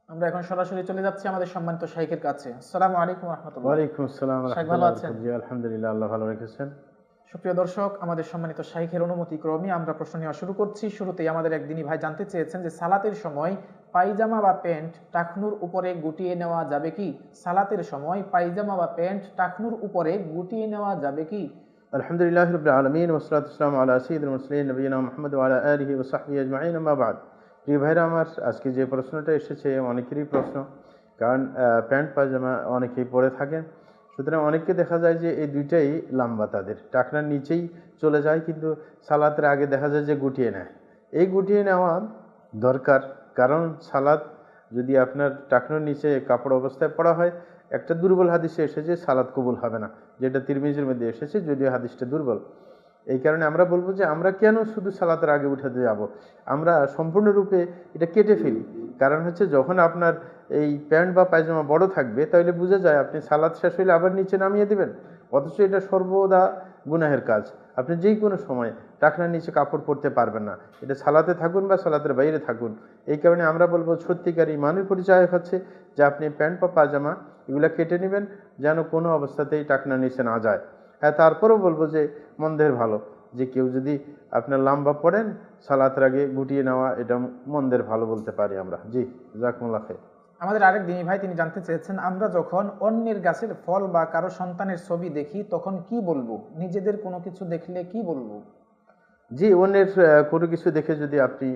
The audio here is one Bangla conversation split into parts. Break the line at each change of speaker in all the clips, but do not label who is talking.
আমরা এখন সরাসরি চলে যাচ্ছি আমাদের সম্মানিত শাইখের কাছে। আসসালামু আলাইকুম ওয়া রাহমাতুল্লাহ।
ওয়ালাইকুম আসসালাম ওয়া
শাইখ ভালো
রাহমাতুল্লাহি ওয়া
আছেন?
বারাকাতুহু। জি, আলহামদুলিল্লাহ, আল্লাহ ভালো রেখেছেন।
সুপ্রিয় দর্শক, আমাদের সম্মানিত শাইখের অনুমতিক্রমে আমরা প্রশ্ন নেওয়া শুরু করছি। শুরুতেই আমাদের এক দিনী ভাই জানতে চেয়েছেন যে সালাতের সময় পায়জামা বা প্যান্ট টাকনুর উপরে গুটিয়ে নেওয়া যাবে কি? সালাতের সময় পায়জামা বা প্যান্ট টাকনুর উপরে গুটিয়ে নেওয়া যাবে কি?
আলহামদুলিল্লাহি রাব্বিল আলামিন ওয়া সলাতু ওয়াসসালামু আলা সাইয়্যিদিল মুরসালিন নবিয়িনা মুহাম্মদ ওয়া আলা আলিহি ওয়া সাহবিহি আজমাইন, আম্মা বা'দ। প্রিয় ভাইরা আমার, আজকে যে প্রশ্নটা এসেছে অনেকেরই প্রশ্ন। কারণ প্যান্ট পায়জামা অনেকেই পরে থাকেন। সুতরাং অনেককে দেখা যায় যে এই দুইটাই লম্বা, তাদের টাকনার নিচেই চলে যায়, কিন্তু সালাতের আগে দেখা যায় যে গুটিয়ে নেয়। এই গুটিয়ে নেওয়া দরকার, কারণ সালাত যদি আপনার টাকনোর নিচে কাপড় অবস্থায় পড়া হয়, একটা দুর্বল হাদিসে এসেছে সালাত কবুল হবে না, যেটা তিরমিজির মধ্যে এসেছে, যদিও হাদিসটা দুর্বল। এই কারণে আমরা বলবো যে আমরা কেন শুধু সালাতের আগে উঠাতে যাব, আমরা সম্পূর্ণরূপে এটা কেটে ফেলি। কারণ হচ্ছে যখন আপনার এই প্যান্ট বা পায়জামা বড় থাকবে, তাহলে বোঝা যায় আপনি সালাত শেষ হইলে আবার নিচে নামিয়ে দেবেন, অথচ এটা সর্বদা গুনাহের কাজ। আপনি যেই কোনো সময় টাকনার নিচে কাপড় পরতে পারবেন না, এটা সালাতে থাকুন বা সালাতের বাইরে থাকুন। এই কারণে আমরা বলবো সত্যিকার ইমানের পরিচয় হচ্ছে যে আপনি প্যান্ট বা পায়জামা এগুলো কেটে নেবেন, যেন কোনো অবস্থাতেই টাকনার নিচে না যায়। হ্যাঁ, তারপরেও বলবো যে মন্দের ভালো যে কেউ যদি আপনার লম্বা পড়েন, সালাতের আগে গুটিয়ে নেওয়া এটা মন্দের ভালো বলতে পারি আমরা। জি, জাযাকুমুল্লাহ খাইর।
আমাদের আরেক দিনী ভাই তিনি জানতে চেয়েছেন, আমরা যখন অন্যের গাছের ফল বা কারো সন্তানের ছবি দেখি তখন কি বলবো? নিজেদের কোনো কিছু দেখলে কি বলবো?
জি, অন্যের কোনো কিছু দেখে যদি আপনি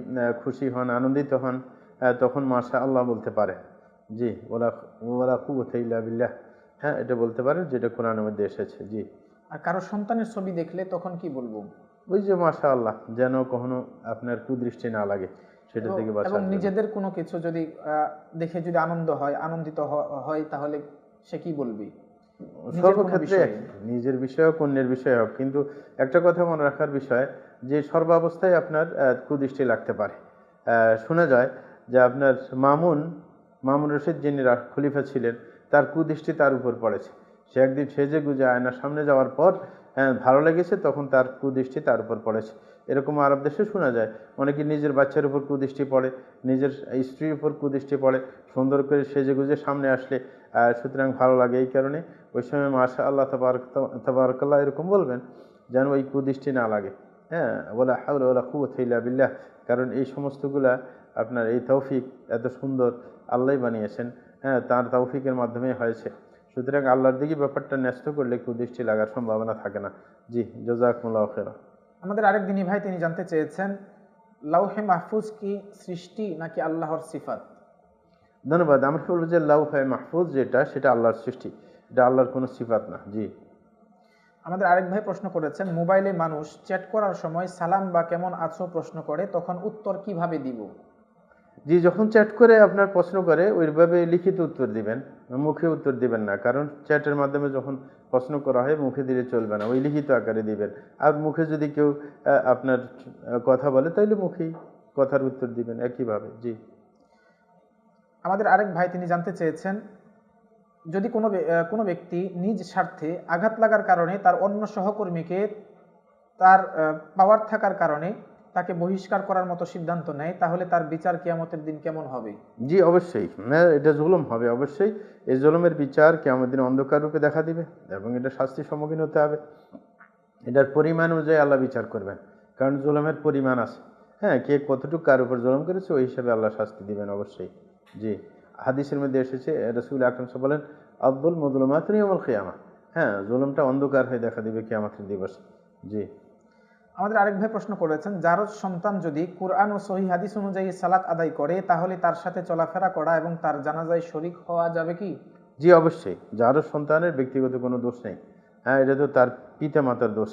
খুশি হন, আনন্দিত হন, তখন মাশা আল্লাহ বলতে পারেন। জি, ওলা ওয়ালা কুওয়াতা ইল্লা বিল্লাহ। হ্যাঁ, এটা বলতে পারেন, যেটা কোরআনের মধ্যে এসেছে। জি,
আর কারো সন্তানের ছবি দেখলে তখন কি বলবো?
ওই যে মাশা আল্লাহ, যেন কখনো আপনার কুদৃষ্টি না লাগে, সেটা
এবং
থেকে
এবং
বাঁচার জন্য।
নিজেদের কোনো কিছু যদি দেখে যদি আনন্দিত হয় তাহলে সে কি বলবে? নিজের কোনো
সর্বক্ষেত্রে
বিষয়ে।
একই, নিজের বিষয় হোক অন্যের বিষয় হোক, কিন্তু একটা কথা মনে রাখার বিষয় যে সর্বাবস্থায় আপনার কুদৃষ্টি লাগতে পারে। শোনা যায় যে আপনার মামুন রশিদ, যিনি খলিফা ছিলেন, তার কুদৃষ্টি তার উপর পড়েছে। সে একদিন সেজে গুজে আয়নার সামনে যাওয়ার পর ভালো লেগেছে, তখন তার কুদৃষ্টি তার উপর পড়েছে। এরকম আরব দেশে শোনা যায় অনেকে নিজের বাচ্চার উপর কুদৃষ্টি পড়ে, নিজের স্ত্রীর উপর কুদৃষ্টি পড়ে, সুন্দর করে সেজে গুজে সামনে আসলে সুতরাং ভালো লাগে। এই কারণে ওই সময় মাশা আল্লাহ তাবারাকাল্লাহ এরকম বলবেন, যেন ওই কুদৃষ্টি না লাগে। হ্যাঁ, ওয়ালা হাওলা ওয়ালা কুওয়াতা ইল্লা বিল্লাহ। কারণ এই সমস্তগুলা আপনার এই তৌফিক এত সুন্দর আল্লাহই বানিয়েছেন। হ্যাঁ, তার তৌফিকের মাধ্যমে হয়েছে। সুতরাং আল্লাহর দিকে ব্যাপারটা ন্যস্ত করলে কুদৃষ্টি লাগার সম্ভাবনা থাকে না। জি, জাযাকুমুল্লাহু খাইরা।
আমাদের আরেক দিনী ভাই তিনি জানতে চেয়েছেন, লাউহে মাহফুজ কি সৃষ্টি নাকি আল্লাহর সিফাত?
ধন্যবাদ। আমরা বলবো যে লাউহে মাহফুজ যেটা, সেটা আল্লাহর সৃষ্টি, এটা আল্লাহর কোনো সিফাত না। জি,
আমাদের আরেক ভাই প্রশ্ন করেছেন, মোবাইলে মানুষ চ্যাট করার সময় সালাম বা কেমন আছো প্রশ্ন করে, তখন উত্তর কিভাবে দিব?
জি, যখন চ্যাট করে আপনার প্রশ্ন করে ওইভাবে লিখিত উত্তর দিবেন, মুখে উত্তর দিবেন না। কারণ চ্যাটের মাধ্যমে যখন প্রশ্ন করা হয় মুখে দিলে চলবে না, ওই লিখিত আকারে দিবেন। আর মুখে যদি কেউ আপনার কথা বলে, তাহলে মুখেই কথার উত্তর দিবেন একইভাবে। জি,
আমাদের আরেক ভাই তিনি জানতে চেয়েছেন, যদি কোনো ব্যক্তি নিজ স্বার্থে আঘাত লাগার কারণে তার অন্য সহকর্মীকে তার পাওয়ার থাকার কারণে তাকে বহিষ্কার করার মতো সিদ্ধান্ত নেয়, তাহলে তার বিচার কিয়ামতের দিন কেমন হবে?
জি, অবশ্যই। হ্যাঁ, এটা জুলুম হবে অবশ্যই। এই জুলুমের বিচার কিয়ামতের দিন অন্ধকার রূপে দেখা দিবে এবং এটা শাস্তির সম্মুখীন হতে হবে। এটার পরিমাণ অনুযায়ী আল্লাহ বিচার করবেন, কারণ জুলুমের পরিমাণ আছে। হ্যাঁ, কে কতটুকু কার উপর জুলুম করেছে ওই হিসাবে আল্লাহ শাস্তি দিবেন অবশ্যই। জি, হাদিসের মধ্যে এসেছে, রাসূল আকরাম সাল্লাল্লাহু আলাইহি ওয়াসাল্লাম বলেন, আল-যুলমু যুলুমাতুন ইয়াউমাল কিয়ামাহ। হ্যাঁ, জুলুমটা অন্ধকার হয়ে দেখা দিবে কিয়ামতের দিবসে। জি,
আমাদের আরেক ভাই প্রশ্ন করেছেন, যার সন্তান যদি কুরআন ও সহিহ হাদিস অনুযায়ী সালাত আদায় করে, তাহলে তার সাথে চলাফেরা করা এবং তার জানাজায় শরীক হওয়া যাবে কি?
জি, অবশ্যই। যারও সন্তানের ব্যক্তিগত কোনো দোষ নেই। হ্যাঁ, এটা তো তার পিতা মাতার দোষ।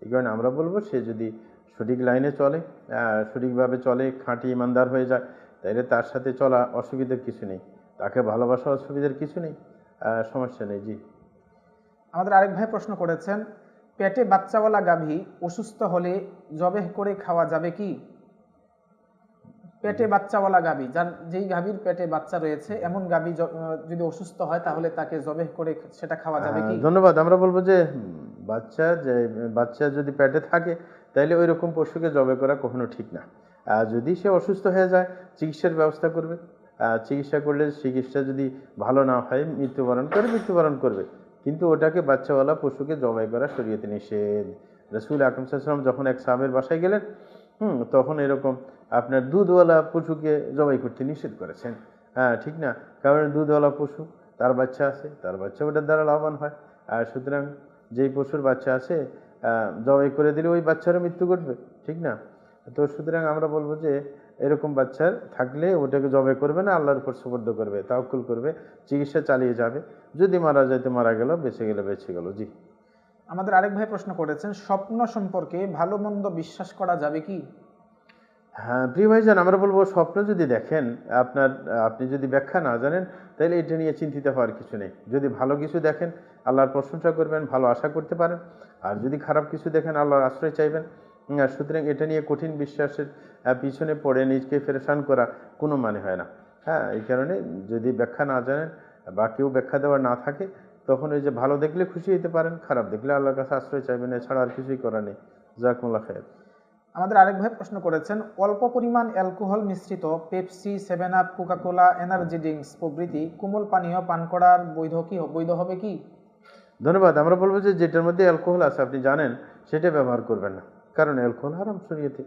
এই কারণে আমরা বলবো সে যদি সঠিক লাইনে চলে, সঠিকভাবে চলে, খাঁটি ইমানদার হয়ে যায়, তাইলে তার সাথে চলা অসুবিধার কিছু নেই। তাকে ভালোবাসা অসুবিধার কিছু নেই, সমস্যা নেই। জি,
আমাদের আরেক ভাই প্রশ্ন করেছেন, পেটে বাচ্চাওয়ালা গাভী অসুস্থ হলে জবেহ করে খাওয়া যাবে কি? পেটে বাচ্চাওয়ালা গাভী, যেই গাভীর পেটে বাচ্চা রয়েছে, এমন গাভী যদি অসুস্থ হয় তাহলে তাকে জবেহ করে সেটা খাওয়া যাবে কি?
ধন্যবাদ। আমরা বলবো যে বাচ্চা যদি পেটে থাকে, তাইলে ওই রকম পশুকে জবাই করা কখনো ঠিক না। যদি সে অসুস্থ হয়ে যায়, চিকিৎসার ব্যবস্থা করবে। চিকিৎসা করলে চিকিৎসা যদি ভালো না হয় মৃত্যুবরণ করবে, কিন্তু ওটাকে বাচ্চাওয়ালা পশুকে জবাই করা শরীয়তে নিষেধ। রাসূল আকরাম সাল্লাল্লাহু আলাইহি ওয়াসাল্লাম যখন এক সাহাবের বাসায় গেলেন, তখন এরকম আপনার দুধওয়ালা পশুকে জবাই করতে নিষেধ করেছেন। হ্যাঁ, ঠিক না? কারণ দুধওয়ালা পশু, তার বাচ্চা আছে, তার বাচ্চা ওটার দ্বারা লাভবান হয়। আর সুতরাং যেই পশুর বাচ্চা আছে জবাই করে দিলে ওই বাচ্চারও মৃত্যু ঘটবে, ঠিক না? তো সুতরাং আমরা বলবো যে এরকম বাচ্চার থাকলে ওটাকে জবাই করবে না, আল্লাহর উপর সুপর্দ করবে, তাওয়াক্কুল করবে, চিকিৎসা চালিয়ে যাবে। যদি মারা যায় তো মারা গেল, বেঁচে গেলে বেঁচে গেল। জি।
আমাদের আরেক ভাই প্রশ্ন করেছেন, স্বপ্ন সম্পর্কে ভালো মন্দ বিশ্বাস করা যাবে কি?
হ্যাঁ প্রিয় ভাইজান, আমরা বলবো স্বপ্ন যদি দেখেন, আপনি যদি ব্যাখ্যা না জানেন তাহলে এটা নিয়ে চিন্তিত হওয়ার কিছু নেই। যদি ভালো কিছু দেখেন আল্লাহর প্রশংসা করবেন, ভালো আশা করতে পারেন। আর যদি খারাপ কিছু দেখেন আল্লাহর আশ্রয় চাইবেন। সুতরাং এটা নিয়ে কঠিন বিশ্বাসের পিছনে পড়ে নিজকে পেরেশান করা কোনো মানে হয় না। হ্যাঁ, এই কারণে যদি ব্যাখ্যা না জানেন বা কেউ ব্যাখ্যা দেওয়ার না থাকে, তখন ওই যে ভালো দেখলে খুশি হতে পারেন, খারাপ দেখলে আল্লাহর কাছে আশ্রয় চাইবেন, এছাড়া আর কিছুই করার নেই। জাযাকুমুল্লাহ খায়র।
আমাদের আরেক ভাই প্রশ্ন করেছেন, অল্প পরিমাণ অ্যালকোহল মিশ্রিত Pepsi, 7 up, Coca Cola, energy drinks প্রভৃতি কোমল পানীয় পান করার বৈধ হবে কি?
ধন্যবাদ। আমরা বলবো যে যেটার মধ্যে অ্যালকোহল আছে আপনি জানেন সেটা ব্যবহার করবেন না, কারণ অ্যালকোহল হারাম শরীয়তে।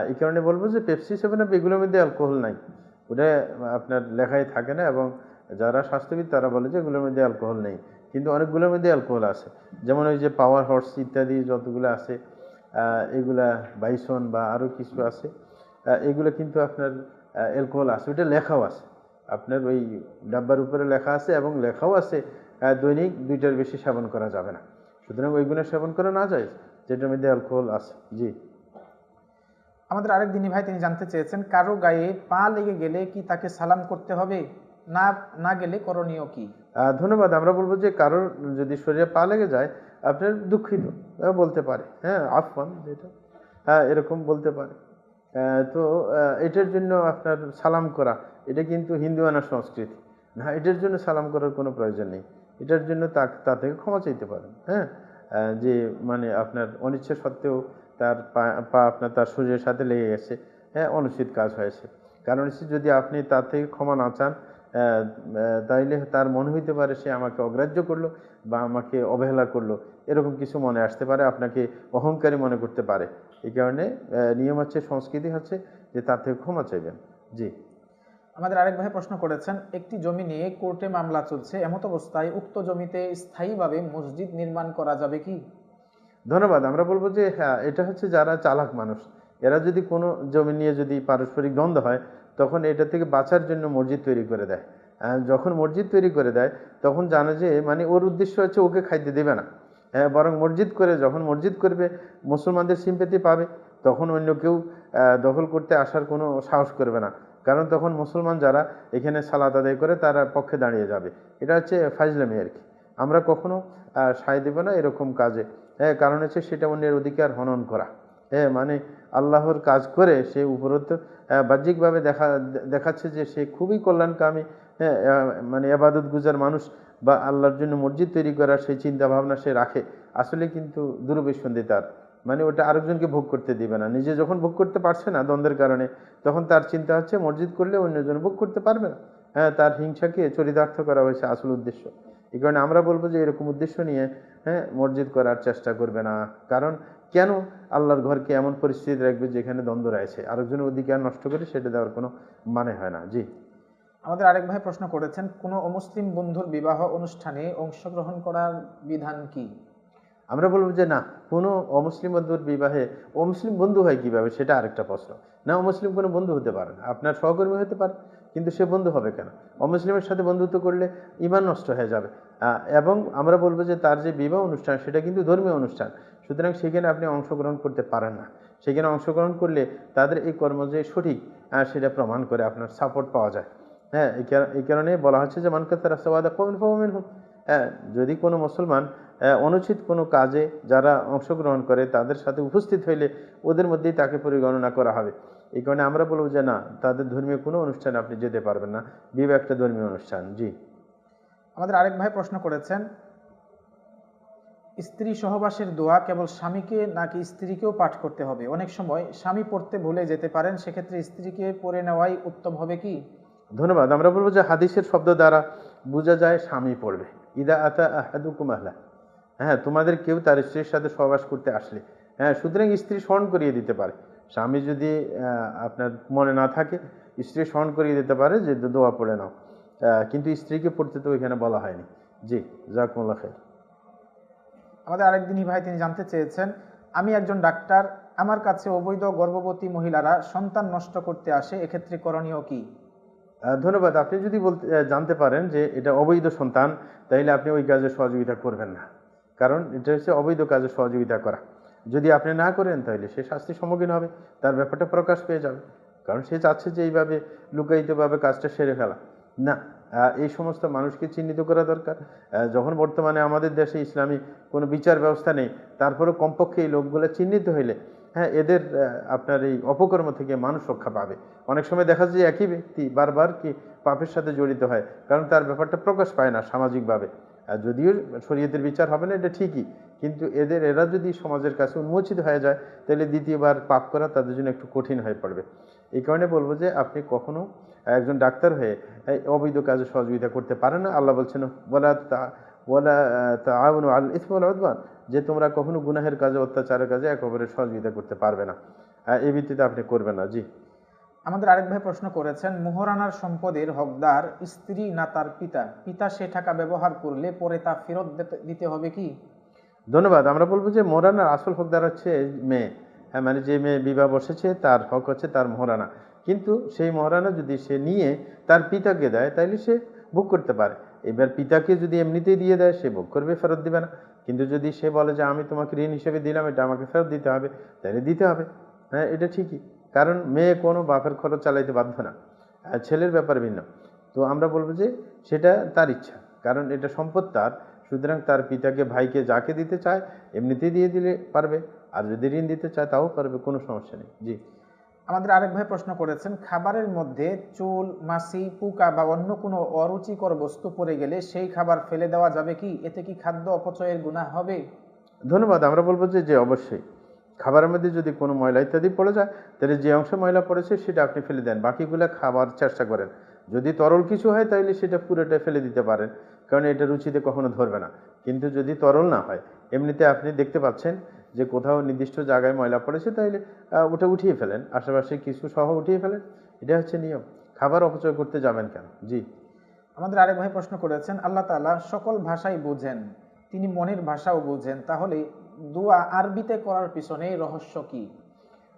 এই কারণে বলবো যে পেপসি, 7 আপ এগুলোর মধ্যে অ্যালকোহল নাই, ওটা আপনার লেখাই থাকে না। এবং যারা স্বাস্থ্যবিদ তারা বলে যে এগুলোর মধ্যে অ্যালকোহল নেই, কিন্তু অনেকগুলোর মধ্যে অ্যালকোহল আছে। যেমন ওই যে পাওয়ার হর্স ইত্যাদি যতগুলো আছে, এগুলা বাইসন বা আরও কিছু আছে, এগুলো কিন্তু আপনার অ্যালকোহল আছে, ওটা লেখাও আছে। আপনার ওই ডাব্বার উপরে লেখা আছে এবং লেখাও আছে দৈনিক 2টার বেশি সেবন করা যাবে না। সুতরাং ওইগুলো সেবন করা না যায় যেটার মধ্যে অ্যালকোহল আছে। জি।
আমাদের আরেক দিনী ভাই তিনি জানতে চেয়েছেন, কারো গায়ে পা লেগে গেলে কি তাকে সালাম করতে হবে? না না গেলে করণীয় কি?
ধন্যবাদ। আমরা বলবো যে কারোর যদি শরীরে পা লেগে যায় আপনার দুঃখিত বলতে পারে, হ্যাঁ আফওয়ান যেটা, হ্যাঁ এরকম বলতে পারে। তো এটার জন্য আপনার সালাম করা এটা কিন্তু হিন্দুয়ানা সংস্কৃতি না, এটার জন্য সালাম করার কোনো প্রয়োজন নেই। এটার জন্য তা থেকে ক্ষমা চাইতে পারেন। হ্যাঁ, যে মানে আপনার অনিচ্ছা সত্ত্বেও তার পা আপনার তার শরীরের সাথে লেগে গেছে, হ্যাঁ অনুচিত কাজ হয়েছে। কারণ হচ্ছে যদি আপনি তার থেকে ক্ষমা না চান তাইলে তার মনে হইতে পারে সে আমাকে অগ্রাহ্য করলো বা আমাকে অবহেলা করলো, এরকম কিছু মনে আসতে পারে, আপনাকে অহংকারী মনে করতে পারে। এই কারণে নিয়ম হচ্ছে, সংস্কৃতি হচ্ছে যে তার থেকে ক্ষমা চাইবেন। জি।
আমাদের আরেক ভাই প্রশ্ন করেছেন, একটি জমি নিয়ে কোর্টে মামলা চলছে, এমত অবস্থায় উক্ত জমিতে স্থায়ীভাবে মসজিদ নির্মাণ করা যাবে কি?
ধন্যবাদ। আমরা বলবো যে হ্যাঁ, এটা হচ্ছে যারা চালাক মানুষ, এরা যদি কোনো জমি নিয়ে যদি পারস্পরিক দ্বন্দ্ব হয় তখন এটা থেকে বাঁচার জন্য মসজিদ তৈরি করে দেয়। যখন মসজিদ তৈরি করে দেয় তখন জানে যে মানে ওর উদ্দেশ্য হচ্ছে ওকে খাইতে দেবে না, বরং যখন মসজিদ করবে মুসলমানদের সিম্পেথি পাবে, তখন অন্য কেউ দখল করতে আসার কোনো সাহস করবে না। কারণ তখন মুসলমান যারা এখানে সালাত আদায় করে তারা পক্ষে দাঁড়িয়ে যাবে। এটা হচ্ছে ফাজলামি আর কি। আমরা কখনো সায় দেব না এরকম কাজে। হ্যাঁ, কারণ হচ্ছে সেটা অন্যের অধিকার হনন করা। হ্যাঁ, মানে আল্লাহর কাজ করে সে উপরত বাহ্যিকভাবে দেখাচ্ছে যে সে খুবই কল্যাণকামী, হ্যাঁ মানে ইবাদত গুজার মানুষ, বা আল্লাহর জন্য মসজিদ তৈরি করার সেই চিন্তা ভাবনা সে রাখে। আসলে কিন্তু দুরভিসন্ধি তার, মানে ওটা আরেকজনকে ভোগ করতে দিবে না। নিজে যখন ভোগ করতে পারছে না দ্বন্দ্বের কারণে, তখন তার চিন্তা হচ্ছে মসজিদ করলে অন্যজন ভোগ করতে পারবে না। হ্যাঁ, তার হিংসাকে চরিতার্থ করা হয়েছে আসল উদ্দেশ্য। এই কারণে আমরা বলবো যে এরকম উদ্দেশ্য নিয়ে হ্যাঁ মসজিদ করার চেষ্টা করবে না। কারণ কেন আল্লাহর ঘরকে এমন পরিস্থিতি রাখবে যেখানে দ্বন্দ্ব রয়েছে, আরেকজনের অধিকার নষ্ট করে সেটা দেওয়ার কোনো মানে হয় না। জি।
আমাদের আরেক ভাই প্রশ্ন করেছেন, কোনো অমুসলিম বন্ধুর বিবাহ অনুষ্ঠানে অংশগ্রহণ করার বিধান কি?
আমরা বলবো যে না, কোনো অমুসলিম বন্ধুর বিবাহে অমুসলিম বন্ধু হয় কিভাবে সেটা আরেকটা প্রশ্ন। না, অমুসলিম কোনো বন্ধু হতে পারে না, আপনার সহকর্মী হতে পারে, কিন্তু সে বন্ধু হবে কেন? অমুসলিমের সাথে বন্ধুত্ব করলে ঈমান নষ্ট হয়ে যাবে। এবং আমরা বলবো যে তার যে বিবাহ অনুষ্ঠান সেটা কিন্তু ধর্মীয় অনুষ্ঠান, সুতরাং সেখানে আপনি অংশগ্রহণ করতে পারেন না। সেখানে অংশগ্রহণ করলে তাদের এই কর্ম যে সঠিক সেটা প্রমাণ করে আপনার সাপোর্ট পাওয়া যায়। হ্যাঁ, এই কারণে বলা হচ্ছে যে মান কাতারা সাওয়াদা কওমিন ফাহুয়া মিনহুম। হ্যাঁ, যদি কোনো মুসলমান অনুচিত কোনো কাজে যারা অংশগ্রহণ করে তাদের সাথে উপস্থিত হইলে ওদের মধ্যেই তাকে পরিগণনা করা হবে। এই কারণে আমরা বলবো যে না, তাদের ধর্মীয় কোনো অনুষ্ঠানে আপনি যেতে পারবেন না, বিবাহ একটা ধর্মীয় অনুষ্ঠান। জি।
আমাদের আরেক ভাই প্রশ্ন করেছেন, স্ত্রী সহবাসের দোয়া কেবল স্বামীকে নাকি স্ত্রীকেও পাঠ করতে হবে? অনেক সময় স্বামী পড়তে ভুলে যেতে পারেন, সেক্ষেত্রে স্ত্রীকে পড়ে নেওয়াই উত্তম হবে কি?
ধন্যবাদ। আমরা বলবো যে হাদিসের শব্দ দ্বারা বোঝা যায় স্বামী পড়বে, ইদা আতা আহাদুকুম আহলা। হ্যাঁ, তোমাদের কেউ তার স্ত্রীর সাথে সহবাস করতে আসলে, হ্যাঁ, সুতরাং স্ত্রী স্মরণ করিয়ে দিতে পারে। স্বামী যদি আপনার মনে না থাকে, স্ত্রী স্মরণ করিয়ে দিতে পারে যে দোয়া পড়ে নাও, কিন্তু স্ত্রীকে পড়তে তো এখানে বলা হয়নি। জি, জাযাকুমুল্লাহ খাইর।
আমাদের আরেকদিনই ভাই তিনি জানতে চেয়েছেন, আমি একজন ডাক্তার, আমার কাছে অবৈধ গর্ভবতী মহিলারা সন্তান নষ্ট করতে আসে, এক্ষেত্রে করণীয় কি?
ধন্যবাদ। আপনি যদি জানতে পারেন যে এটা অবৈধ সন্তান, তাইলে আপনি ওই কাজে সহযোগিতা করবেন না, কারণ এটা হচ্ছে অবৈধ কাজে সহযোগিতা করা। যদি আপনি না করেন তাহলে সে শাস্তির সম্মুখীন হবে, তার ব্যাপারটা প্রকাশ পেয়ে যাবে, কারণ সে চাচ্ছে যে এইভাবে লুকায়িতভাবে কাজটা সেরে ফেলা। না, এই সমস্ত মানুষকে চিহ্নিত করা দরকার। যখন বর্তমানে আমাদের দেশে ইসলামী কোনো বিচার ব্যবস্থা নেই, তারপরেও কমপক্ষে এই লোকগুলো চিহ্নিত হইলে, হ্যাঁ, এদের আপনার এই অপকর্ম থেকে মানুষ রক্ষা পাবে। অনেক সময় দেখা যায় যে একই ব্যক্তি বারবার কি পাপের সাথে জড়িত হয়, কারণ তার ব্যাপারটা প্রকাশ পায় না সামাজিকভাবে। যদিও শরীয়তের বিচার হবে না, এটা ঠিকই, কিন্তু এরা যদি সমাজের কাছে উন্মোচিত হয়ে যায়, তাহলে দ্বিতীয়বার পাপ করা তাদের জন্য একটু কঠিন হয়ে পড়বে। এই কারণে বলবো যে আপনি কখনো একজন ডাক্তার হয়ে এই অবৈধ কাজে সহযোগিতা করতে পারেন না। আল্লাহ বলছেন ওয়ালা তাআওয়ানু আলাল ইসমি ওয়াল উদওয়ান, যে তোমরা কখনো গুনাহের কাজে, অত্যাচারের কাজে একে অপরের সহযোগিতা করতে পারবে না, এই ভিত্তিতে আপনি করবেন না। জি,
আমাদের আরেক ভাই প্রশ্ন করেছেন, মোহরানার সম্পদের হকদার স্ত্রী না তার পিতা, পিতা সে টাকা ব্যবহার করলে পরে তা ফেরত দিতে হবে কি?
ধন্যবাদ। আমরা বলবো যে মোহরানার আসল হকদার হচ্ছে মেয়ে। হ্যাঁ, মানে যে মেয়ে বিবাহ বসেছে তার হক হচ্ছে তার মোহরানা, কিন্তু সেই মোহরানা যদি সে নিয়ে তার পিতাকে দেয় তাহলে সে ভোগ করতে পারে। এবার পিতাকে যদি এমনিতেই দিয়ে দেয়, সে ভোগ করবে, ফেরত দিবে না। কিন্তু যদি সে বলে যে আমি তোমাকে ঋণ হিসেবে দিলাম, এটা আমাকে ফেরত দিতে হবে, তাহলে দিতে হবে। হ্যাঁ, এটা ঠিকই, কারণ মেয়ে কোনো বাপের খরচ চালাইতে বাধ্য না, ছেলের ব্যাপার ভিন্ন। তো আমরা বলবো যে সেটা তার ইচ্ছা, কারণ এটা সম্পদ তার। সুতরাং তার পিতাকে, ভাইকে যাকে দিতে চায় এমনিতেই দিয়ে দিলে পারবে, আর যদি ঋণ দিতে চায় তাও পারবে, কোনো সমস্যা নেই। জি,
আমাদের আরেক ভাই প্রশ্ন করেছেন, খাবারের মধ্যে চুল, মাছি, পোকা বা অন্য কোনো অরুচিকর বস্তু পড়ে গেলে সেই খাবার ফেলে দেওয়া যাবে কি? এতে কি খাদ্য অপচয়ের গুনাহ হবে?
ধন্যবাদ। আমরা বলবো যে অবশ্যই খাবারের মধ্যে যদি কোনো ময়লা ইত্যাদি পড়ে যায়, তাহলে যে অংশ ময়লা পড়েছে সেটা আপনি ফেলে দেন, বাকিগুলো খাবার চেষ্টা করেন। যদি তরল কিছু হয় তাহলে সেটা পুরোটা ফেলে দিতে পারেন, কারণ এটা রুচিতে কখনো ধরবে না। কিন্তু যদি তরল না হয়, এমনিতে আপনি দেখতে পাচ্ছেন যে কোথাও নির্দিষ্ট জায়গায় ময়লা পড়েছে, তাহলে ওটা উঠিয়ে ফেলেন, আশেপাশে কিছু সহ উঠিয়ে ফেলেন। এটা হচ্ছে নিয়ম। খাবার অপচয় করতে যাবেন কেন? জি,
আমাদের আরেক ভাই প্রশ্ন করেছেন, আল্লাহ তাআলা সকল ভাষাই বুঝেন, তিনি মনের ভাষাও বুঝেন, তাহলে দোয়া আরবিতে করার পিছনে রহস্য কি?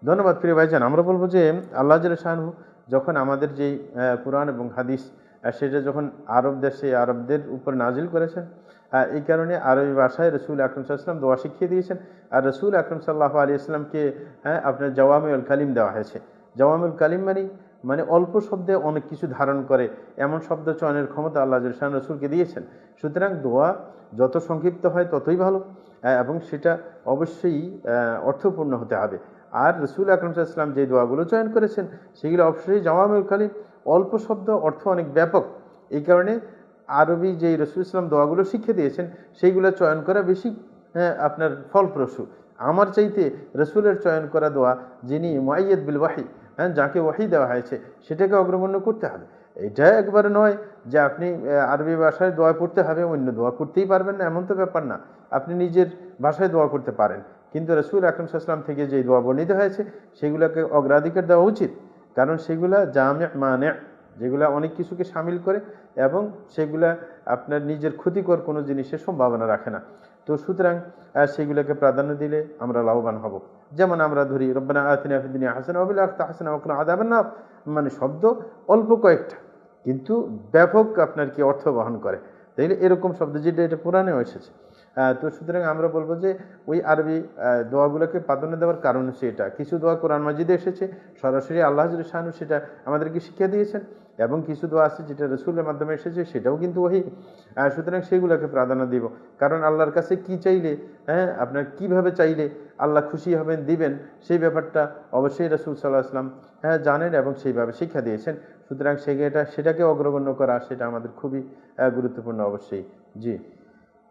ধন্যবাদ প্রিয় ভাইজান। আমরা বলবো যে আল্লাহ জাল্লা শাআনহু যখন আমাদের যেই কোরআন এবং হাদিস, সেটা যখন আরব দেশে আরবদের উপর নাজিল করেছেন, এই কারণে আরবি ভাষায় রসুল আকরম সাল্লাল্লাহু আলাইহি ওয়াসাল্লাম দোয়া শিখিয়ে দিয়েছেন। আর রসুল আকরম সাল্লাল্লাহু আলাইহি ওয়াসাল্লামকে আপনার জাওয়ামিউল কালিম দেওয়া হয়েছে। জাওয়ামিউল কালিম মানে অল্প শব্দে অনেক কিছু ধারণ করে, এমন শব্দ চয়নের ক্ষমতা আল্লাহ জাল্লা শাআনহু রসুলকে দিয়েছেন। সুতরাং দোয়া যত সংক্ষিপ্ত হয় ততই ভালো, এবং সেটা অবশ্যই অর্থপূর্ণ হতে হবে। আর রসুল আকরম সাল্লাল্লাহু আলাইহি ওয়াসাল্লাম যে দোয়াগুলো চয়ন করেছেন সেগুলো অবশ্যই জাওয়ামিউল কালিম, অল্প শব্দ, অর্থ অনেক ব্যাপক। এই কারণে আরবি যেই রসুল ইসলাম দোয়াগুলো শিখিয়ে দিয়েছেন সেইগুলো চয়ন করা বেশি আপনার ফলপ্রসূ। আমার চাইতে রসুলের চয়ন করা দোয়া, যিনি মুআইয়াদ বিল ওয়াহি, যাকে ওয়াহি দেওয়া হয়েছে, সেটাকে অগ্রগণ্য করতে হবে। এটা একবারে নয় যে আপনি আরবি ভাষায় দোয়া পড়তে হবে, অন্য দোয়া করতেই পারবেন না, এমন তো ব্যাপার না। আপনি নিজের ভাষায় দোয়া করতে পারেন, কিন্তু রসুল আকরম সাল্লাল্লাহু আলাইহি ওয়াসাল্লাম থেকে যে দোয়া বর্ণিত হয়েছে সেগুলোকে অগ্রাধিকার দেওয়া উচিত, কারণ সেগুলা জামে মানে, যেগুলা অনেক কিছুকে সামিল করে, এবং সেগুলা আপনার নিজের ক্ষতিকর কোনো জিনিসের সম্ভাবনা রাখে না। তো সুতরাং সেগুলোকে প্রাধান্য দিলে আমরা লাভবান হব। যেমন আমরা ধরি রব্বানা আতিনা ফিদ দুনিয়া হাসানা ওয়া ফিল আখিরাতি হাসানা ওয়া কিনা আযাবান নার, মানে শব্দ অল্প কয়েকটা, কিন্তু ব্যাপক আপনার কি অর্থ বহন করে। তাইলে এরকম শব্দ যেটা এটা কোরআনেও এসেছে। তো সুতরাং আমরা বলবো যে ওই আরবি দোয়াগুলোকে প্রাধান্য দেওয়ার কারণ হচ্ছে এটা। কিছু দোয়া কোরআন মাজিদে এসেছে, সরাসরি আল্লাহ জাল্লা শাআনহু সেটা আমাদেরকে শিক্ষা দিয়েছেন, এবং কিছু দোয়া আছে যেটা রসুলের মাধ্যমে এসেছে, সেটাও কিন্তু ওহী। সুতরাং সেগুলোকে প্রাধান্য দিব, কারণ আল্লাহর কাছে কি চাইলে, আপনার কিভাবে চাইলে আল্লাহ খুশি হবেন, দিবেন, সেই ব্যাপারটা অবশ্যই রাসূল সাল্লাল্লাহু আলাইহি ওয়াসাল্লাম জানেন এবং সেইভাবে শিক্ষা দিয়েছেন। সুতরাং সেটাকে অগ্রগণ্য করা, সেটা আমাদের খুবই গুরুত্বপূর্ণ অবশ্যই। জি,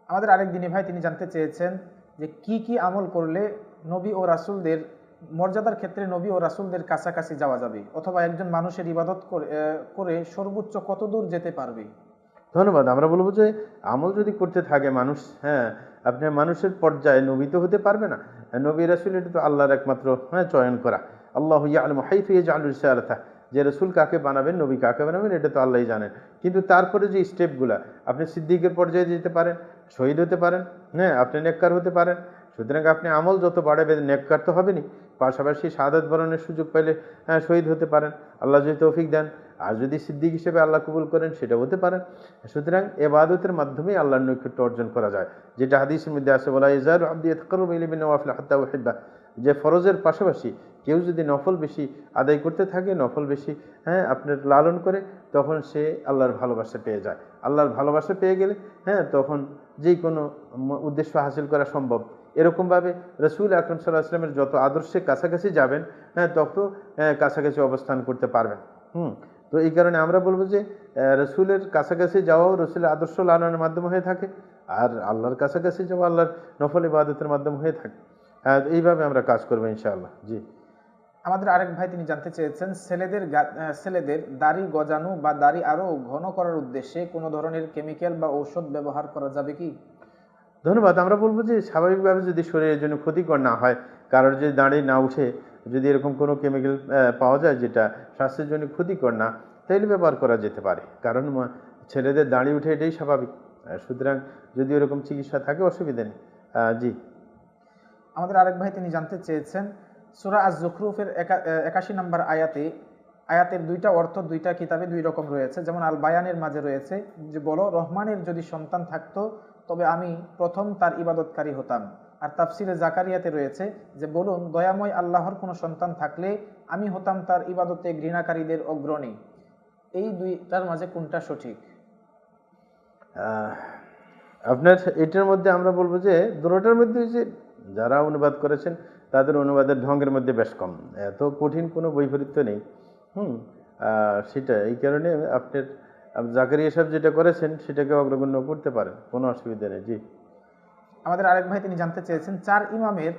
আমাদের আরেক দিনী ভাই তিনি জানতে চেয়েছেন যে কি কি আমল করলে নবী ও রাসূলদের মর্যাদার ক্ষেত্রে নবী ও রাসূলদের কাছাকাছি যাওয়া যাবে, অথবা একজন মানুষের ইবাদত করে সর্বোচ্চ কত দূর যেতে পারবে?
ধন্যবাদ। আমরা বলবো যে আমল যদি করতে থাকে মানুষ, হ্যাঁ, আপনার মানুষের পর্যায়ে নবী তো হতে পারবে না। নবী রাসূল এটা তো আল্লাহর একমাত্র চয়ন করা। আল্লাহু ইয়ালামু হাইথু ইয়াজআলু রিসালাতাহ, যে রাসূল কাকে বানাবেন, নবী কাকে বানাবেন, এটা তো আল্লাহই জানেন। কিন্তু তারপরে যে স্টেপগুলা, আপনি সিদ্দিকের পর্যায়ে যেতে পারেন, শহীদ হতে পারেন, হ্যাঁ, আপনি নেককার হতে পারেন। সুতরাং আপনি আমল যত বাড়াবেন নেককার তো হবেনই, পাশাপাশি শাহাদাত বরণের সুযোগ পাইলে শহীদ হতে পারেন, আল্লাহ যদি তৌফিক দেন। আর যদি সিদ্দিক হিসেবে আল্লাহ কবুল করেন সেটা হতে পারেন। সুতরাং ইবাদতের মাধ্যমেই আল্লাহর নৈকট্য অর্জন করা যায়, যেটা হাদিসের মধ্যে আছে, বলা ইজালু আবদি ইয়াতাকাররাবু ইলাইহি বিন-নওয়াফিল হাত্তা উহিব্বা, যে ফরজের পাশাপাশি কেউ যদি নফল বেশি আদায় করতে থাকে, নফল বেশি আপনার লালন করে, তখন সে আল্লাহর ভালোবাসা পেয়ে যায়। আল্লাহর ভালোবাসা পেয়ে গেলে তখন যেই কোনো উদ্দেশ্য হাসিল করা সম্ভব। এরকমভাবে রাসূল আকরাম সাল্লাল্লাহু আলাইহি ওয়াসাল্লামের যত আদর্শের কাছাকাছি যাবেন, তত কাছাকাছি অবস্থান করতে পারবেন। তো এই কারণে আমরা বলবো যে রসুলের কাছাকাছি যাওয়াও রসুলের আদর্শ লালনের মাধ্যমে হয়ে থাকে, আর আল্লাহর কাছাকাছি যাওয়া আল্লাহর নফল ইবাদতের মাধ্যমে হয়ে থাকে। এইভাবে আমরা কাজ করবো ইনশাআল্লাহ। জি।
আমাদের আরেক ভাই তিনি জানতে চেয়েছেন, ছেলেদের দাড়ি গজানো বা দাড়ি আরো ঘন করার উদ্দেশ্যে কোনো ধরনের কেমিক্যাল বা ঔষধ ব্যবহার করা যাবে কি?
ধন্যবাদ। আমরা বলবো যে স্বাভাবিকভাবে যদি শরীরের জন্য ক্ষতিকর না হয়, কারোর যদি দাঁড়ি না উঠে, যদি এরকম কোনো কেমিক্যাল পাওয়া যায় যেটা স্বাস্থ্যের জন্য ক্ষতিকর না, তাইলে ব্যবহার করা যেতে পারে। কারণ ছেলেদের দাঁড়ি উঠে এটাই স্বাভাবিক। সুতরাং যদি এরকম চিকিৎসা থাকে অসুবিধা নেই। জি।
আমাদের আরেক ভাই তিনি জানতে চেয়েছেন, সূরা আজ-জুখরুফের ৮১ নম্বর আয়াতের দুইটা অর্থ দুইটা কিতাবে দুই রকম রয়েছে। যেমন আল বায়ানের মাঝে রয়েছে যে, বলো রহমানের যদি সন্তান থাকতো তবে আমি প্রথম তার ইবাদতকারী হতাম। আর তাফসিরে জাকারিয়াতে রয়েছে যে, বলুন দয়াময় আল্লাহর কোনো সন্তান থাকলে আমি হতাম তার ইবাদতে ঘৃণাকারীদের অগ্রণী। এই দুইটার মাঝে কোনটা সঠিক?
আপনার এটার মধ্যে আমরা বলবো যে দুটোটার মধ্যে যে যারা অনুবাদ করেছেন তাদের অনুবাদের ঢঙ্গের মধ্যে বেশ কম, এত কঠিন কোনো বৈপরীত্য নেই। সেটা এই কারণে আপনার জাকারিয়া সাহেব যেটা করেছেন সেটাকে অগ্রগণ্য করতে পারেন, কোনো অসুবিধা নেই। জি।
আমাদের আরেক ভাই তিনি জানতে চেয়েছেন, 4 ইমামের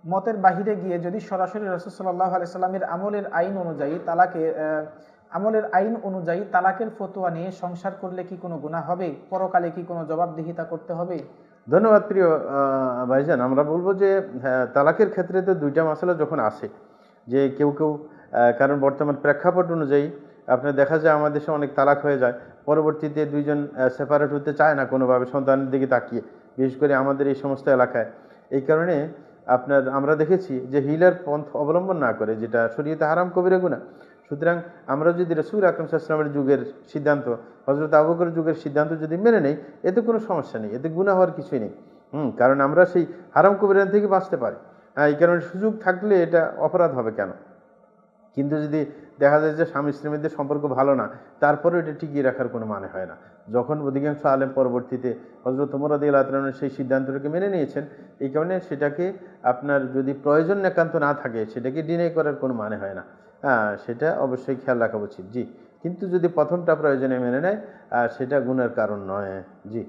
মতের বাহিরে গিয়ে যদি সরাসরি রাসূল সাল্লাল্লাহু আলাইহি সাল্লামের আমলের আইন অনুযায়ী তালাকের ফতোয়া নিয়ে সংসার করলে কি কোনো গুনাহ হবে? পরকালে কি কোনো জবাবদিহিতা করতে হবে?
ধন্যবাদ প্রিয় ভাইজান। আমরা বলবো যে হ্যাঁ, তালাকের ক্ষেত্রে তো দুইটা মাসালা যখন আসে, যে কেউ কারণ বর্তমান প্রেক্ষাপট অনুযায়ী আপনার দেখা যায় আমাদের দেশে অনেক তালাক হয়ে যায়, পরবর্তীতে দুইজন সেপারেট হতে চায় না কোনোভাবে সন্তানের দিকে তাকিয়ে, বিশেষ করে আমাদের এই সমস্ত এলাকায়। এই কারণে আপনার আমরা দেখেছি যে হিলার পন্থ অবলম্বন না করে, যেটা শরীয়তে হারাম কবিরা গুনাহ। সুতরাং আমরা যদি রাসূল আকরাম সাল্লাল্লাহু আলাইহি ওয়াসাল্লামের যুগের সিদ্ধান্ত, হযরত আবু বকরের যুগের সিদ্ধান্ত যদি মেনে নেই, এতে কোনো সমস্যা নেই, এতে গুনাহ হওয়ার কিছুই নেই। কারণ আমরা সেই হারাম কবিরা থেকে বাঁচতে পারি। এই কারণে সুযোগ থাকলে এটা অপরাধ হবে কেন? কিন্তু যদি দেখা যায় যে স্বামী স্ত্রীর মধ্যে সম্পর্ক ভালো না, তারপরেও এটা টিকিয়ে রাখার কোনো মানে হয় না। যখন অধিকাংশ আলেম পরবর্তীতে হযরত ওমর রাদিয়াল্লাহু তাআলার সেই সিদ্ধান্তটাকে মেনে নিয়েছেন, এই কারণে সেটাকে আপনার যদি প্রয়োজন একান্ত না থাকে সেটাকে ডিনাই করার কোনো মানে হয় না। সেটা অবশ্যই খেয়াল রাখা উচিত। জি। কিন্তু যদি প্রথমটা প্রয়োজনে মেনে নেয়, সেটা গুনার কারণ নয়। জি।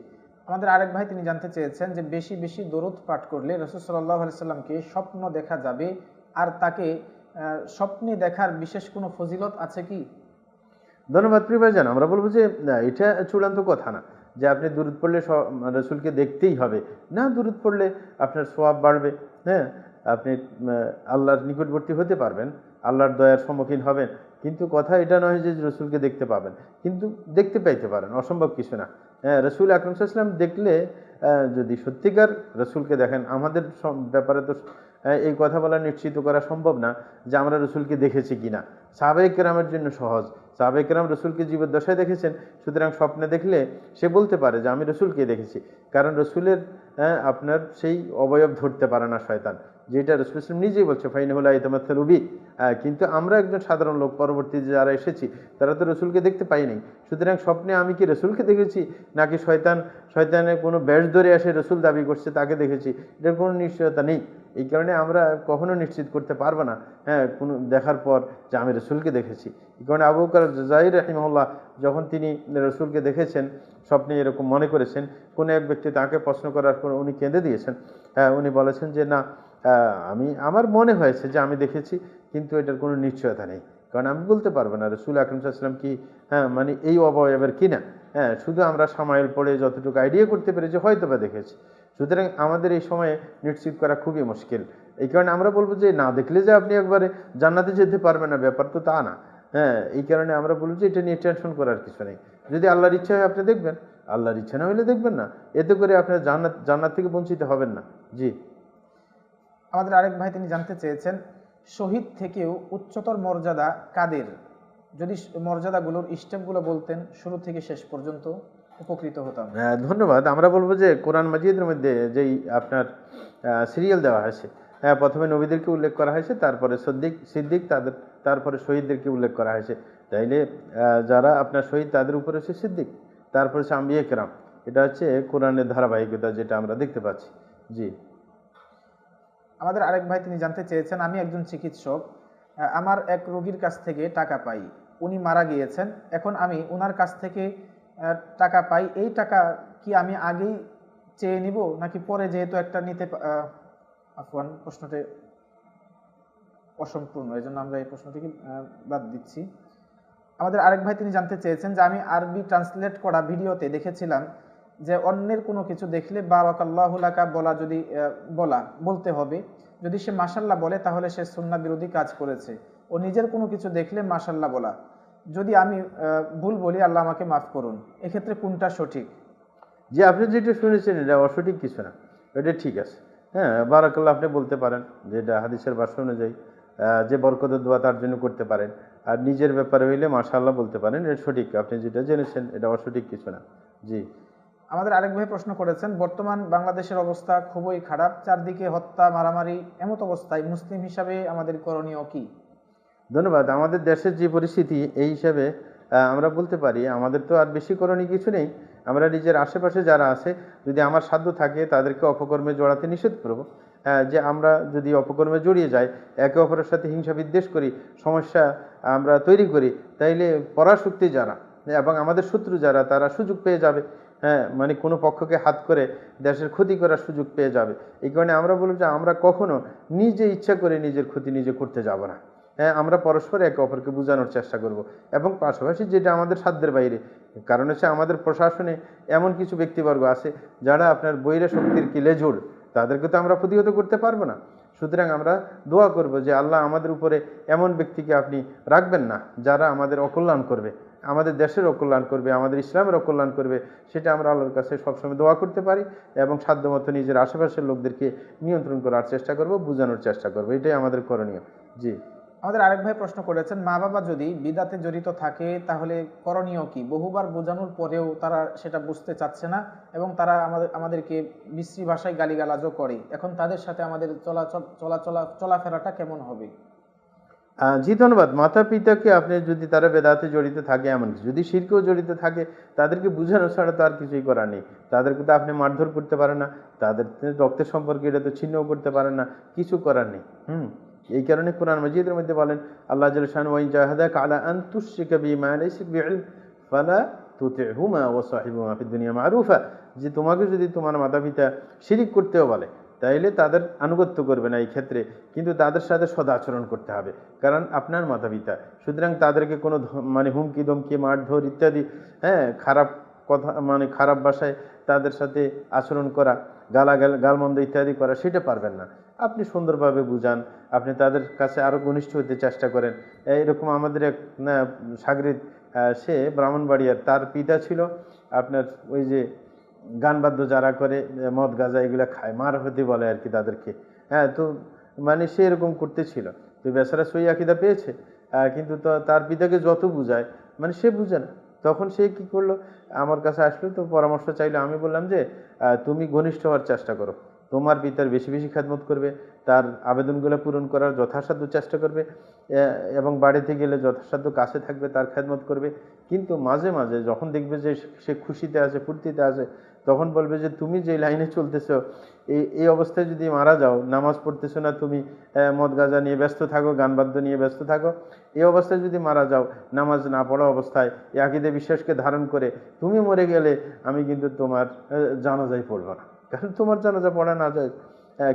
আমাদের আরেক ভাই তিনি জানতে চেয়েছেন যে, বেশি বেশি দরুদ পাঠ করলে রাসূল সাল্লাল্লাহু আলাইহি সাল্লামকে স্বপ্ন দেখা যাবে, আর তাকে স্বপ্নে দেখার বিশেষ কোনো ফজিলত আছে কি?
ধন্যবাদ প্রিয় ভাইজান। আমরা বলবো যে এটা চূড়ান্ত কথা না যে আপনি দুরূদ পড়লে রাসূলকে দেখতেই হবে। না, দুরূদ পড়লে আপনার সওয়াব বাড়বে, হ্যাঁ, আপনি আল্লাহর নিকটবর্তী হতে পারবেন, আল্লাহর দয়ার সম্মুখীন হবেন। কিন্তু কথা এটা নয় যে রাসূলকে দেখতে পাবেন, কিন্তু দেখতে পাইতে পারেন, অসম্ভব কিছু না। রাসূল আকরাম সাল্লাল্লাহু আলাইহি ওয়াসাল্লাম দেখলে, যদি সত্যিকার রাসূলকে দেখেন, আমাদের ব্যাপারে তো এই কথা বলা নিশ্চিত করা সম্ভব না যে আমরা রাসূলকে দেখেছি কিনা। সাহাবায়ে কেরামের জন্য সহজ, সাহাবায়ে কেরাম রাসূলকে জীবদ্দশায় দেখেছেন, সুতরাং স্বপ্নে দেখলে সে বলতে পারে যে আমি রাসূলকে দেখেছি। কারণ রাসূলের আপনার সেই অবয়ব ধরতে পারে না শয়তান, যেটা রাসূল নিজেই বলছে ফাইনাহু লা ইয়াতামাত্সালু বি। কিন্তু আমরা একজন সাধারণ লোক, পরবর্তীতে যারা এসেছি তারা তো রাসূলকে দেখতে পাইনি। সুতরাং স্বপ্নে আমি কি রাসূলকে দেখেছি নাকি শয়তানের কোনো ব্যাস ধরে এসে রাসূল দাবি করছে তাকে দেখেছি, এটার কোনো নিশ্চয়তা নেই। এই কারণে আমরা কখনো নিশ্চিত করতে পারবো না কোনো দেখার পর যে আমি রাসূলকে দেখেছি। এই কারণে আবু বকর জাযাইর রাহিমাহুল্লাহ যখন তিনি রাসূলকে দেখেছেন, স্বপ্নে এরকম মনে করেছেন, কোনো এক ব্যক্তি তাকে প্রশ্ন করার পর উনি কেঁদে দিয়েছেন। উনি বলেছেন যে না, আমার মনে হয়েছে যে আমি দেখেছি, কিন্তু এটার কোনো নিশ্চয়তা নেই, কারণ আমি বলতে পারবো না রসুল আকরম সাল্লাল্লাহু আলাইহি ওয়াসাল্লাম কি মানে এই অবয়বের কিনা। শুধু আমরা সামাইল পড়ে যতটুকু আইডিয়া করতে পেরেছি হয়তো বা দেখেছি। সুতরাং আমাদের এই সময়ে নিশ্চিত করা খুবই মুশকিল। এই কারণে আমরা বলবো যে না দেখলে যে আপনি একবারে জান্নাতে যেতে পারবেন না, ব্যাপার তো তা না। এই কারণে আমরা বলবো যে এটা নিয়ে টেনশন করার কিছু নেই। যদি আল্লাহর ইচ্ছা হয় আপনি দেখবেন, আল্লাহর ইচ্ছা না হলে দেখবেন না। এতে করে আপনার জান্নাত থেকে বঞ্চিত হবেন না। জি।
আমাদের আরেক ভাই তিনি জানতে চেয়েছেন, শহীদ থেকেও উচ্চতর মর্যাদা কাদের? যদি মর্যাদাগুলোর স্টেপগুলো বলতেন শুরু থেকে শেষ পর্যন্ত, উপকৃত হতাম।
ধন্যবাদ। আমরা বলবো যে কোরআন মাজিদের মধ্যে যেই আপনার সিরিয়াল দেওয়া হয়েছে, প্রথমে নবীদেরকে উল্লেখ করা হয়েছে, তারপরে সিদ্দিক তারপরে শহীদদেরকে উল্লেখ করা হয়েছে। তাইলে যারা আপনার শহীদ তাদের উপরে হচ্ছে সিদ্দিক, তারপরে হচ্ছে আম্বিয়া কেরাম। এটা হচ্ছে কোরআনের ধারাবাহিকতা যেটা আমরা দেখতে পাচ্ছি। জি।
আমাদের আরেক ভাই তিনি জানতে চেয়েছেন, আমি একজন চিকিৎসক, আমার এক রোগীর কাছ থেকে টাকা পাই, উনি মারা গিয়েছেন, এখন আমি ওনার কাছ থেকে টাকা পাই, এই টাকা কি আমি আগেই চেয়ে নিব নাকি পরে, যেহেতু একটা নিতে আফওয়ান, প্রশ্নটি অসম্পূর্ণ, এই জন্য আমরা এই প্রশ্নটিকে বাদ দিচ্ছি। আমাদের আরেক ভাই তিনি জানতে চেয়েছেন যে আমি আরবি ট্রান্সলেট করা ভিডিওতে দেখেছিলাম যে অন্যের কোনো কিছু দেখলে বারাকাল্লাহু লাকা বলতে হবে, যদি সে মাশাল্লাহ বলে তাহলে সে সুন্নাহ বিরোধী কাজ করেছে, ও নিজের কোনো কিছু দেখলে মাশাল্লাহ বলা, যদি আমি ভুল বলি আল্লাহ আমাকে মাফ করুন, এক্ষেত্রে কোনটা সঠিক?
যে আপনি যেটা শুনেছেন এটা অসঠিক কিছু না, এটা ঠিক আছে। বারাকাল্লাহ আপনি বলতে পারেন, যেটা হাদিসের ভাষ্য অনুযায়ী যে বরকতের দোয়া তার জন্য করতে পারেন। আর নিজের ব্যাপারে হইলে মাশাআল্লাহ বলতে পারেন, এটা সঠিক। আপনি যেটা জেনেছেন এটা অসঠিক কিছু না। জি।
আমাদের আরেক ভাই প্রশ্ন করেছেন, বর্তমান বাংলাদেশের অবস্থা খুবই খারাপ, চারদিকে হত্যা মারামারি, এমত অবস্থায় মুসলিম হিসাবে আমাদের করণীয় কি?
ধন্যবাদ। আমাদের দেশের যে পরিস্থিতি, এই হিসাবে আমরা বলতে পারি আমাদের তো আর বেশি করণীয় কিছু নেই। আমরা নিজের আশেপাশে যারা আছে, যদি আমার সাধ্য থাকে তাদেরকে অপকর্মে জড়াতে নিষেধ করব। যে আমরা যদি অপকর্মে জড়িয়ে যাই, একে অপরের সাথে হিংসা বিদ্বেষ করি, সমস্যা আমরা তৈরি করি, তাইলে পরাশক্তি যারা এবং আমাদের শত্রু যারা, তারা সুযোগ পেয়ে যাবে। মানে কোনো পক্ষকে হাত করে দেশের ক্ষতি করার সুযোগ পেয়ে যাবে। এই কারণে আমরা বলব যে আমরা কখনো নিজে ইচ্ছা করে নিজের ক্ষতি নিজে করতে যাব না। আমরা পরস্পর একে অপরকে বোঝানোর চেষ্টা করব, এবং পাশাপাশি যেটা আমাদের সাধ্যের বাইরে, কারণ হচ্ছে আমাদের প্রশাসনে এমন কিছু ব্যক্তিবর্গ আছে যারা আপনার বৈরা শক্তির কিলে জোড়, তাদেরকে তো আমরা প্রতিহত করতে পারবো না। সুতরাং আমরা দোয়া করব যে আল্লাহ আমাদের উপরে এমন ব্যক্তিকে আপনি রাখবেন না যারা আমাদের অকল্যাণ করবে, আমাদের দেশের অকল্যাণ করবে, আমাদের ইসলামের অকল্যাণ করবে। সেটা আমরা আল্লাহর কাছে সবসময় দোয়া করতে পারি, এবং সাধ্যমতো নিজের আশেপাশের লোকদেরকে নিয়ন্ত্রণ করার চেষ্টা করব, বোঝানোর চেষ্টা করব। এটাই আমাদের করণীয়। জি।
আমাদের আরেক ভাই প্রশ্ন করেছেন, মা বাবা যদি বিদাতে জড়িত থাকে তাহলে করণীয় কি? বহুবার বোঝানোর পরেও তারা সেটা বুঝতে চাচ্ছে না, এবং তারা আমাদেরকে বিশ্রী ভাষায় গালিগালাজও করে, এখন তাদের সাথে আমাদের চলাফেরাটা কেমন হবে?
জি, ধন্যবাদ। মাতা পিতাকে আপনি যদি তারা বেদাতে জড়িত থাকে, এমনকি যদি শিরকেও জড়িত থাকে, তাদেরকে বোঝানো ছাড়া তো আর কিছুই করার নেই। তাদেরকে তো আপনি মারধর করতে পারেন না, তাদের রক্তের সম্পর্কে এটা তো ছিন্নও করতে পারেন না, কিছু করার নেই। এই কারণে কোরআন মাজিদের মধ্যে বলেন আল্লাহ জাল্লা শানহু, ওয়া ইন জাহাদাকা আলা আন তুশরিকা বিমা লাইসা বিইলম ফালা তুতি'হুমা ওয়া সাহিবহুমা ফিদ দুনিয়া মা'রুফা। যে তোমাকে যদি তোমার মাতা পিতা শিরিক করতেও বলে, তাইলে তাদের আনুগত্য করবে না এই ক্ষেত্রে, কিন্তু তাদের সাথে সদাচরণ করতে হবে, কারণ আপনার মাতা পিতা। সুতরাং তাদেরকে কোনো মানে হুমকি ধমকি, মারধর ইত্যাদি, খারাপ কথা, মানে খারাপ ভাষায় তাদের সাথে আচরণ করা, গালমন্দ ইত্যাদি করা, সেটা পারবেন না। আপনি সুন্দরভাবে বুঝান, আপনি তাদের কাছে আরও ঘনিষ্ঠ হতে চেষ্টা করেন। এরকম আমাদের এক সাগরিদ, সে ব্রাহ্মণবাড়িয়ার, তার পিতা ছিল আপনার ওই যে গান বাদ্য যারা করে, মদ গাঁজা এগুলো খায়, মার হতে বলে আর কি তাদেরকে। তো মানে সে এরকম করতেছিল, তো বেচারা সই আকিদা পেয়েছে, কিন্তু তো তার পিতাকে যত বুঝায়, মানে সে বুঝে না। তখন সে কি করলো, আমার কাছে আসলো, তো পরামর্শ চাইলো। আমি বললাম যে তুমি ঘনিষ্ঠ হওয়ার চেষ্টা করো, তোমার পিতার বেশি বেশি খেদমত করবে, তার আবেদনগুলো পূরণ করার যথাসাধ্য চেষ্টা করবে, এবং বাড়িতে গেলে যথাসাধ্য কাছে থাকবে, তার খেদমত করবে। কিন্তু মাঝে মাঝে যখন দেখবে যে সে খুশিতে আছে, ফুর্তিতে আছে, তখন বলবে যে তুমি যে লাইনে চলতেছো, এই অবস্থায় যদি মারা যাও, নামাজ পড়তেছো না তুমি, মদ গাঁজা নিয়ে ব্যস্ত থাকো, গান বাদ্য নিয়ে ব্যস্ত থাকো, এই অবস্থায় যদি মারা যাও, নামাজ না পড়া অবস্থায়, এই আকীদা বিশ্বাসকে ধারণ করে তুমি মরে গেলে, আমি কিন্তু তোমার জানাজাই পড়বো না, কারণ তোমার জানাজা পড়া না যায়।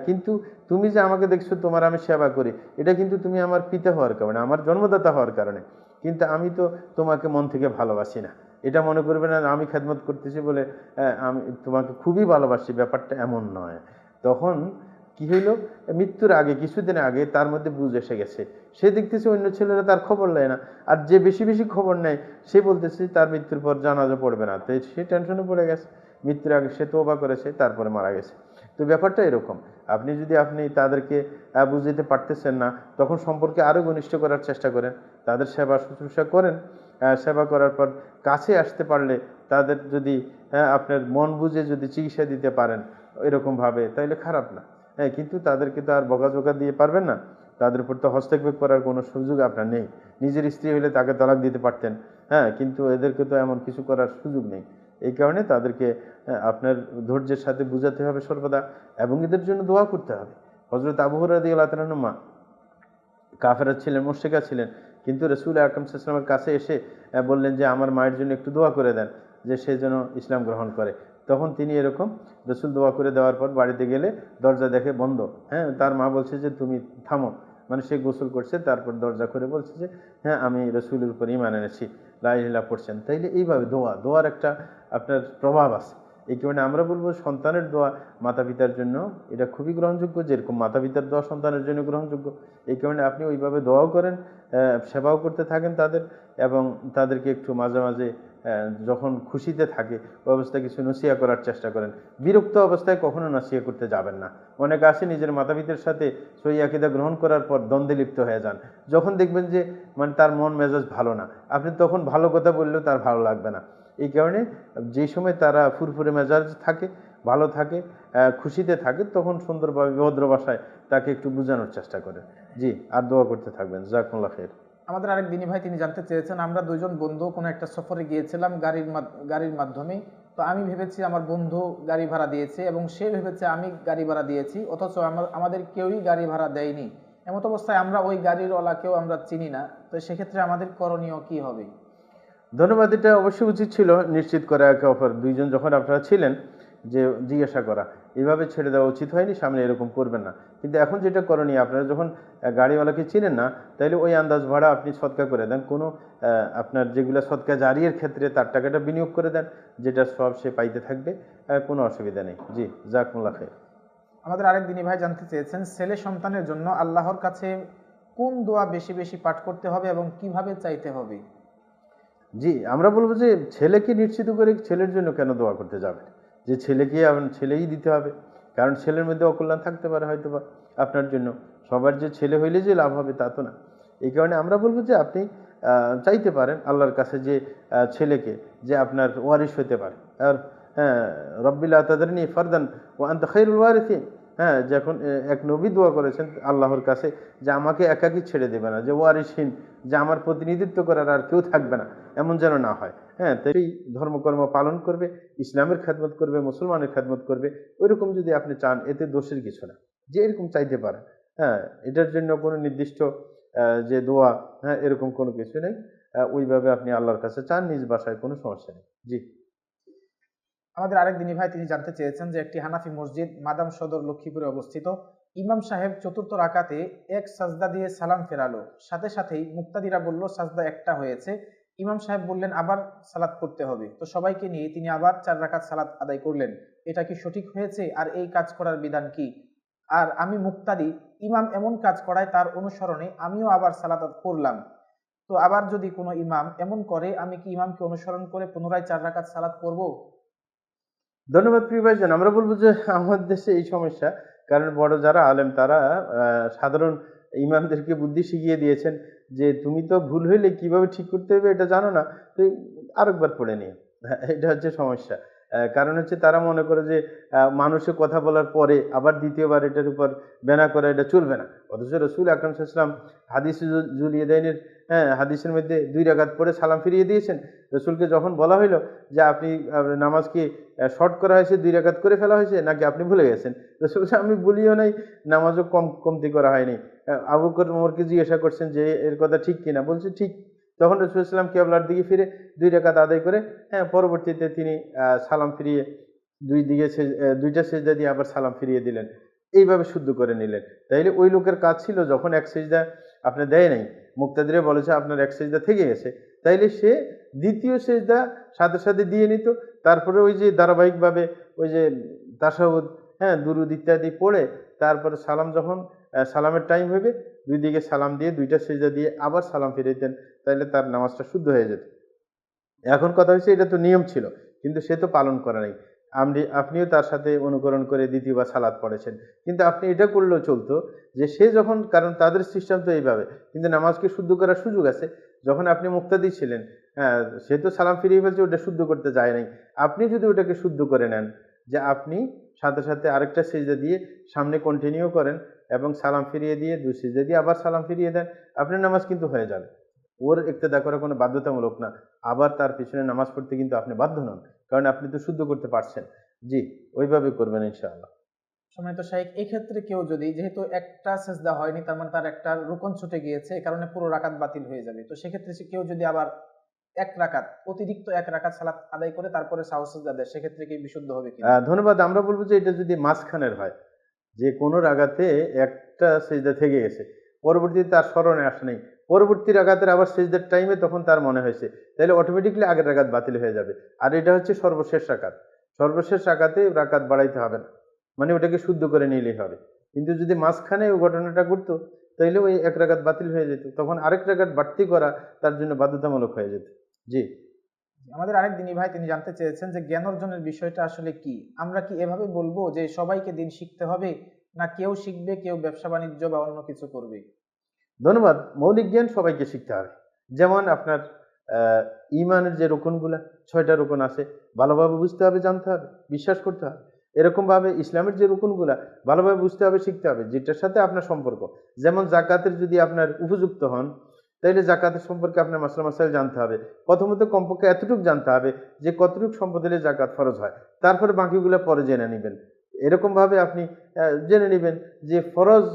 কিন্তু তুমি যে আমাকে দেখছো তোমার আমি সেবা করি, এটা কিন্তু তুমি আমার পিতা হওয়ার কারণে, আমার জন্মদাতা হওয়ার কারণে, কিন্তু আমি তো তোমাকে মন থেকে ভালোবাসি না। এটা মনে করবে না আমি খেদমত করতেছি বলে আমি তোমাকে খুবই ভালোবাসি, ব্যাপারটা এমন নয়। তখন কি হইলো, মৃত্যুর আগে কিছুদিন আগে তার মধ্যে বুঝ এসে গেছে। সে দেখতেছে অন্য ছেলেরা তার খবর নেয় না, আর যে বেশি বেশি খবর নেয় সে বলতেছে তার মৃত্যুর পর জানাজা পড়বে না, তো সে টেনশনে পড়ে গেছে। মৃত্যুর আগে সে তওবা করেছে, তারপরে মারা গেছে। তো ব্যাপারটা এরকম, আপনি তাদেরকে বুঝাইতে পারতেছেন না, তখন সম্পর্কে আরো ঘনিষ্ঠ করার চেষ্টা করেন, তাদের সেবা শুশ্রূষা করেন। সেবা করার পর কাছে আসতে পারলে তাদের যদি আপনার মন বুঝে যদি চিকিৎসা দিতে পারেন এরকম ভাবে, তাইলে খারাপ না। কিন্তু তাদেরকে তো আর বকাঝকা দিয়ে পারবেন না, তাদের উপর তো হস্তক্ষেপ করার কোনো সুযোগ আপনার নেই। নিজের স্ত্রী হলে তাকে তালাক দিতে পারতেন, কিন্তু এদেরকে তো এমন কিছু করার সুযোগ নেই। এই কারণে তাদেরকে আপনার ধৈর্যের সাথে বুঝাতে হবে সর্বদা, এবং এদের জন্য দোয়া করতে হবে। হযরত আবু হুরায়রা রাদিয়াল্লাহু তাআলা মা কাফেরা ছিলেন, মুশরিকা ছিলেন, কিন্তু রাসূল আকরাম সাল্লাল্লাহু আলাইহি ওয়াসাল্লামের কাছে এসে বললেন যে আমার মায়ের জন্য একটু দোয়া করে দেন, যে সে যেন ইসলাম গ্রহণ করে। তখন তিনি এরকম রাসূল দোয়া করে দেওয়ার পর বাড়িতে গেলে দরজা দেখে বন্ধ। তার মা বলছে যে তুমি থামো, মানে সে গোসল করছে, তারপর দরজা করে বলছে যে আমি রাসূলের উপর ঈমান এনেছি, লা ইলাহা ইল্লাল্লাহ পড়ছেন। তাইলে এইভাবে দোয়ার একটা আপনার প্রভাব আছে। এই কারণে আমরা বলবো সন্তানের দোয়া মাতা পিতার জন্য এটা খুবই গ্রহণযোগ্য, যেরকম মাতা পিতার দোয়া সন্তানের জন্য গ্রহণযোগ্য। এই কারণে আপনি ওইভাবে দোয়াও করেন, সেবাও করতে থাকেন তাদের, এবং তাদেরকে একটু মাঝে মাঝে যখন খুশিতে থাকে ওই অবস্থায় কিছু নসিহা করার চেষ্টা করেন। বিরক্ত অবস্থায় কখনো নসিহা করতে যাবেন না। অনেকে আসে নিজের মাতা পিতার সাথে সহি আকীদা গ্রহণ করার পর দ্বন্দ্বে লিপ্ত হয়ে যান। যখন দেখবেন যে মানে তার মন মেজাজ ভালো না, আপনি তখন ভালো কথা বললেও তার ভালো লাগবে না। এই কারণে যে সময় তারা ফুরফুরে মেজাজ থাকে, ভালো থাকে, খুশিতে থাকে, তখন সুন্দরভাবে ভদ্র ভাষায় তাকে একটু বোঝানোর চেষ্টা করেন। জি, আর দোয়া করতে থাকবেন। জাযাকুমুল্লাহ খাইর।
আমাদের আরেক দিনী ভাই তিনি জানতে চেয়েছেন, আমরা দুইজন বন্ধু কোনো একটা সফরে গিয়েছিলাম গাড়ির মাধ্যমে। তো আমি ভেবেছি আমার বন্ধু গাড়ি ভাড়া দিয়েছে এবং সে ভেবেছে আমি গাড়ি ভাড়া দিয়েছি, অথচ আমাদের কেউই গাড়ি ভাড়া দেয়নি। এমত অবস্থায় আমরা ওই গাড়িওয়ালাকেও আমরা চিনি না। তো সেক্ষেত্রে আমাদের করণীয় কি হবে?
ধন্যবাদ। এটা অবশ্যই উচিত ছিল নিশ্চিত করা একে অপর দুইজন যখন আপনারা ছিলেন, যে জিজ্ঞাসা করা। এভাবে ছেড়ে দেওয়া উচিত হয়নি, সামনে এরকম করবেন না। কিন্তু এখন যেটা করণীয়, আপনারা যখন গাড়িওয়ালাকে চিনেন না, তাইলে ওই আন্দাজ ভাড়া আপনি সদকা করে দেন। কোনো আপনার যেগুলো সদকা জারিয়ের ক্ষেত্রে তার টাকাটা বিনিয়োগ করে দেন, যেটা সব সে পাইতে থাকবে, কোনো অসুবিধা নেই। জি, জাযাকুমুল্লাহ খাইর।
আমাদের আরেক দিনী ভাই জানতে চেয়েছেন, ছেলে সন্তানের জন্য আল্লাহর কাছে কোন দোয়া বেশি বেশি পাঠ করতে হবে এবং কিভাবে চাইতে হবে?
জি, আমরা বলবো যে ছেলেকে নিশ্চিত করে ছেলের জন্য কেন দোয়া করতে যাবেন, যে ছেলেকে ছেলেই দিতে হবে। কারণ ছেলের মধ্যে অকল্যাণ থাকতে পারে হয়তো বা আপনার জন্য। সবার যে ছেলে হইলে যে লাভ হবে তা তো না। এই কারণে আমরা বলবো যে আপনি চাইতে পারেন আল্লাহর কাছে যে ছেলেকে যে আপনার ওয়ারিশ হতে পারে। আর রব্বি লা তাযারনি ফারদান ওয়া আনতা খায়রুল ওয়ারিসিন। যখন এক নবী দোয়া করেছেন আল্লাহর কাছে যে আমাকে একাকী ছেড়ে দেবে না, যে ওয়ারিসহীন, যে আমার প্রতিনিধিত্ব করার আর কেউ থাকবে না, এমন যেন না হয়। তাই ধর্মকর্ম পালন করবে, ইসলামের খেদমত করবে, মুসলমানের খেদমত করবে। ওইরকম যদি আপনি চান, এতে দোষের কিছু না, যে এরকম চাইতে পারেন। এটার জন্য কোনো নির্দিষ্ট যে দোয়া, এরকম কোনো কিছু নেই। ওইভাবে আপনি আল্লাহর কাছে চান, নিজ বাসায়, কোনো সমস্যা নেই। জি।
আমাদের আরেক দিনী ভাই তিনি জানতে চেয়েছেন যে একটি হানাফি মসজিদ মাদাম সদর লক্ষ্মীপুরে অবস্থিত। ইমাম সাহেব চতুর্থ রাকাতে এক সাজদা দিয়ে সালাম ফেরালো, সাথে সাথেই মুক্তাদিরা বলল সাজদা একটা হয়েছে। ইমাম সাহেব বললেন আবার সালাত করতে হবে। তো সবাইকে নিয়ে তিনি আবার 4 রাকাত সালাত আদায় করলেন। এটা কি সঠিক হয়েছে? আর এই কাজ করার বিধান কি? আর আমি মুক্তাদি, ইমাম এমন কাজ করায় তার অনুসরণে আমিও আবার সালাত করলাম। তো আবার যদি কোনো ইমাম এমন করে, আমি কি ইমামকে অনুসরণ করে পুনরায় 4 রাকাত সালাত করব?
ধন্যবাদ প্রিয় ভাইজান। আমরা বলবো যে আমাদের দেশে এই সমস্যা, কারণ বড় যারা আলেম তারা সাধারণ ইমামদেরকে বুদ্ধি শিখিয়ে দিয়েছেন যে তুমি তো ভুল হইলে কিভাবে ঠিক করতে হবে এটা জানো না, তো আরেকবার পড়ে নিও। এটা হচ্ছে সমস্যা। কারণ হচ্ছে তারা মনে করে যে মানুষের কথা বলার পরে আবার দ্বিতীয়বার এটার উপর বেনা করা এটা চলবে না। অথচ রাসূল আকরাম সাল্লাল্লাহু আলাইহি ওয়াসাল্লাম হাদিসে জুল ইয়াদাইনের হাদিসের মধ্যে 2 রাকাত পড়ে সালাম ফিরিয়ে দিয়েছেন। রাসূলকে যখন বলা হইল যে আপনি নামাজকে শর্ট করা হয়েছে, 2 রাকাত করে ফেলা হয়েছে, নাকি আপনি ভুলে গেছেন? রাসূল বলছে আমি ভুলিও নাই, নামাজও কমতি করা হয়নি। আবু বকর ওমরকে জিজ্ঞাসা করছেন যে এর কথা ঠিক কিনা? বলছে ঠিক। তখন রাসূল সাল্লাল্লাহু আলাইহি ওয়াসাল্লাম কিবলার দিকে ফিরে 2 রাকাত আদায় করে পরবর্তীতে তিনি সালাম ফিরিয়ে 2টা সেজদা দিয়ে আবার সালাম ফিরিয়ে দিলেন। এইভাবে শুদ্ধ করে নিলেন। তাইলে ওই লোকের কাজ ছিল যখন এক সেজদা আপনি দেয় নাই, মুক্তাদিরে বলেছে আপনার এক সেজদা থেকে গেছে, তাইলে সে দ্বিতীয় সেজদা সাথে সাথে দিয়ে নিত। তারপরে ওই যে ধারাবাহিকভাবে ওই যে তাশাহুদ, হ্যাঁ, দুরুদ ইত্যাদি পড়ে তারপরে সালাম যখন সালামের টাইম হবে, দুই দিকে সালাম দিয়ে দুইটা সেজদা দিয়ে আবার সালাম ফিরাইতেন, তাইলে তার নামাজটা শুদ্ধ হয়ে যেত। এখন কথা হচ্ছে এটা তো নিয়ম ছিল, কিন্তু সে তো পালন করে নাই। আপনিও তার সাথে অনুকরণ করে দ্বিতীয়বার সালাত পড়েছেন, কিন্তু আপনি এটা করলেও চলতো যে সে যখন, কারণ তাদের সিস্টেম তো এইভাবে, কিন্তু নামাজকে শুদ্ধ করার সুযোগ আছে। যখন আপনি মুক্তাদি ছিলেন, হ্যাঁ, সে তো সালাম ফিরিয়ে ফেলছে, ওটা শুদ্ধ করতে যায় নাই। আপনি যদি ওটাকে শুদ্ধ করে নেন, যে আপনি সাথে সাথে আরেকটা সিজদা দিয়ে সামনে কন্টিনিউ করেন এবং সালাম ফিরিয়ে দিয়ে দুই সিজদা দিয়ে আবার সালাম ফিরিয়ে দেন, আপনার নামাজ কিন্তু হয়ে যাবে। ওর ইক্তেদা করা কোনো বাধ্যতামূলক না। আবার তার পিছনে নামাজ পড়তে কিন্তু আপনি বাধ্য নন, কারণ আপনি তো শুদ্ধ করতে পারছেন। জি, ওইভাবে করবেন ইনশাআল্লাহ।
সম্মানিত শাইখ, এই ক্ষেত্রে কেউ যদি, যেহেতু একটা সেজদা হয়নি, তার মানে তার একটা রুকন ছুটে গিয়েছে, এই কারণে পুরো রাকাত বাতিল হয়ে যাবে, তো সেক্ষেত্রে কেউ যদি আবার এক রাকাত, অতিরিক্ত এক রাকাত সালাত আদায় করে তারপরে সাহু সেজদা দেয়, সেক্ষেত্রে কি বিশুদ্ধ হবে কিনা?
ধন্যবাদ। আমরা বলবো যে এটা যদি মাঝখানের হয়, যে কোনো রাগাতে একটা সেজদা থেকে গেছে, পরবর্তীতে তার স্মরণে আসে নাই, পরবর্তী রাগাতের আবার সেজদার টাইমে তখন তার মনে হয়েছে, তাহলে অটোমেটিকলি আগের রাগাত বাতিল হয়ে যাবে। আর এটা হচ্ছে সর্বশেষ রাকাত, সর্বশেষ রাকাতে রাকাত বাড়াইতে হবে না, মানে ওটাকে শুদ্ধ করে নিলেই হবে। কিন্তু যদি মাঝখানে ওই ঘটনাটা ঘটতো, তাইলে ওই এক রাকাত বাতিল হয়ে যেত, তখন আরেক রাকাত বাড়তি করা তার জন্য বাধ্যতামূলক হয়ে যেত। জি।
আমাদের আরেক দিনী ভাই তিনি জানতে চেয়েছেন যে জ্ঞান অর্জনের বিষয়টা আসলে কি? আমরা কি এভাবে বলবো যে সবাইকে দিন শিখতে হবে, না কেউ শিখবে, কেউ ব্যবসা বাণিজ্য বা অন্য কিছু করবে?
ধন্যবাদ। মৌলিক জ্ঞান সবাইকে শিখতে হবে। যেমন আপনার আহ, ইমানের যে রোকনগুলা, 6টা রোকন আছে, ভালোভাবে বুঝতে হবে, জানতে হবে, বিশ্বাস করতে হবে। এরকমভাবে ইসলামের যে রোকনগুলা ভালোভাবে বুঝতে হবে, শিখতে হবে, যেটার সাথে আপনার সম্পর্ক। যেমন জাকাতের যদি আপনার উপযুক্ত হন, তাইলে জাকাতের সম্পর্কে আপনার মাসলা মাসাইল জানতে হবে। প্রথমত কমপক্ষে এতটুকু জানতে হবে যে কতটুকু সম্পদ হলে জাকাত ফরজ হয়, তারপরে বাকিগুলো পরে জেনে নেবেন। এরকমভাবে আপনি জেনে নেবেন যে ফরজ,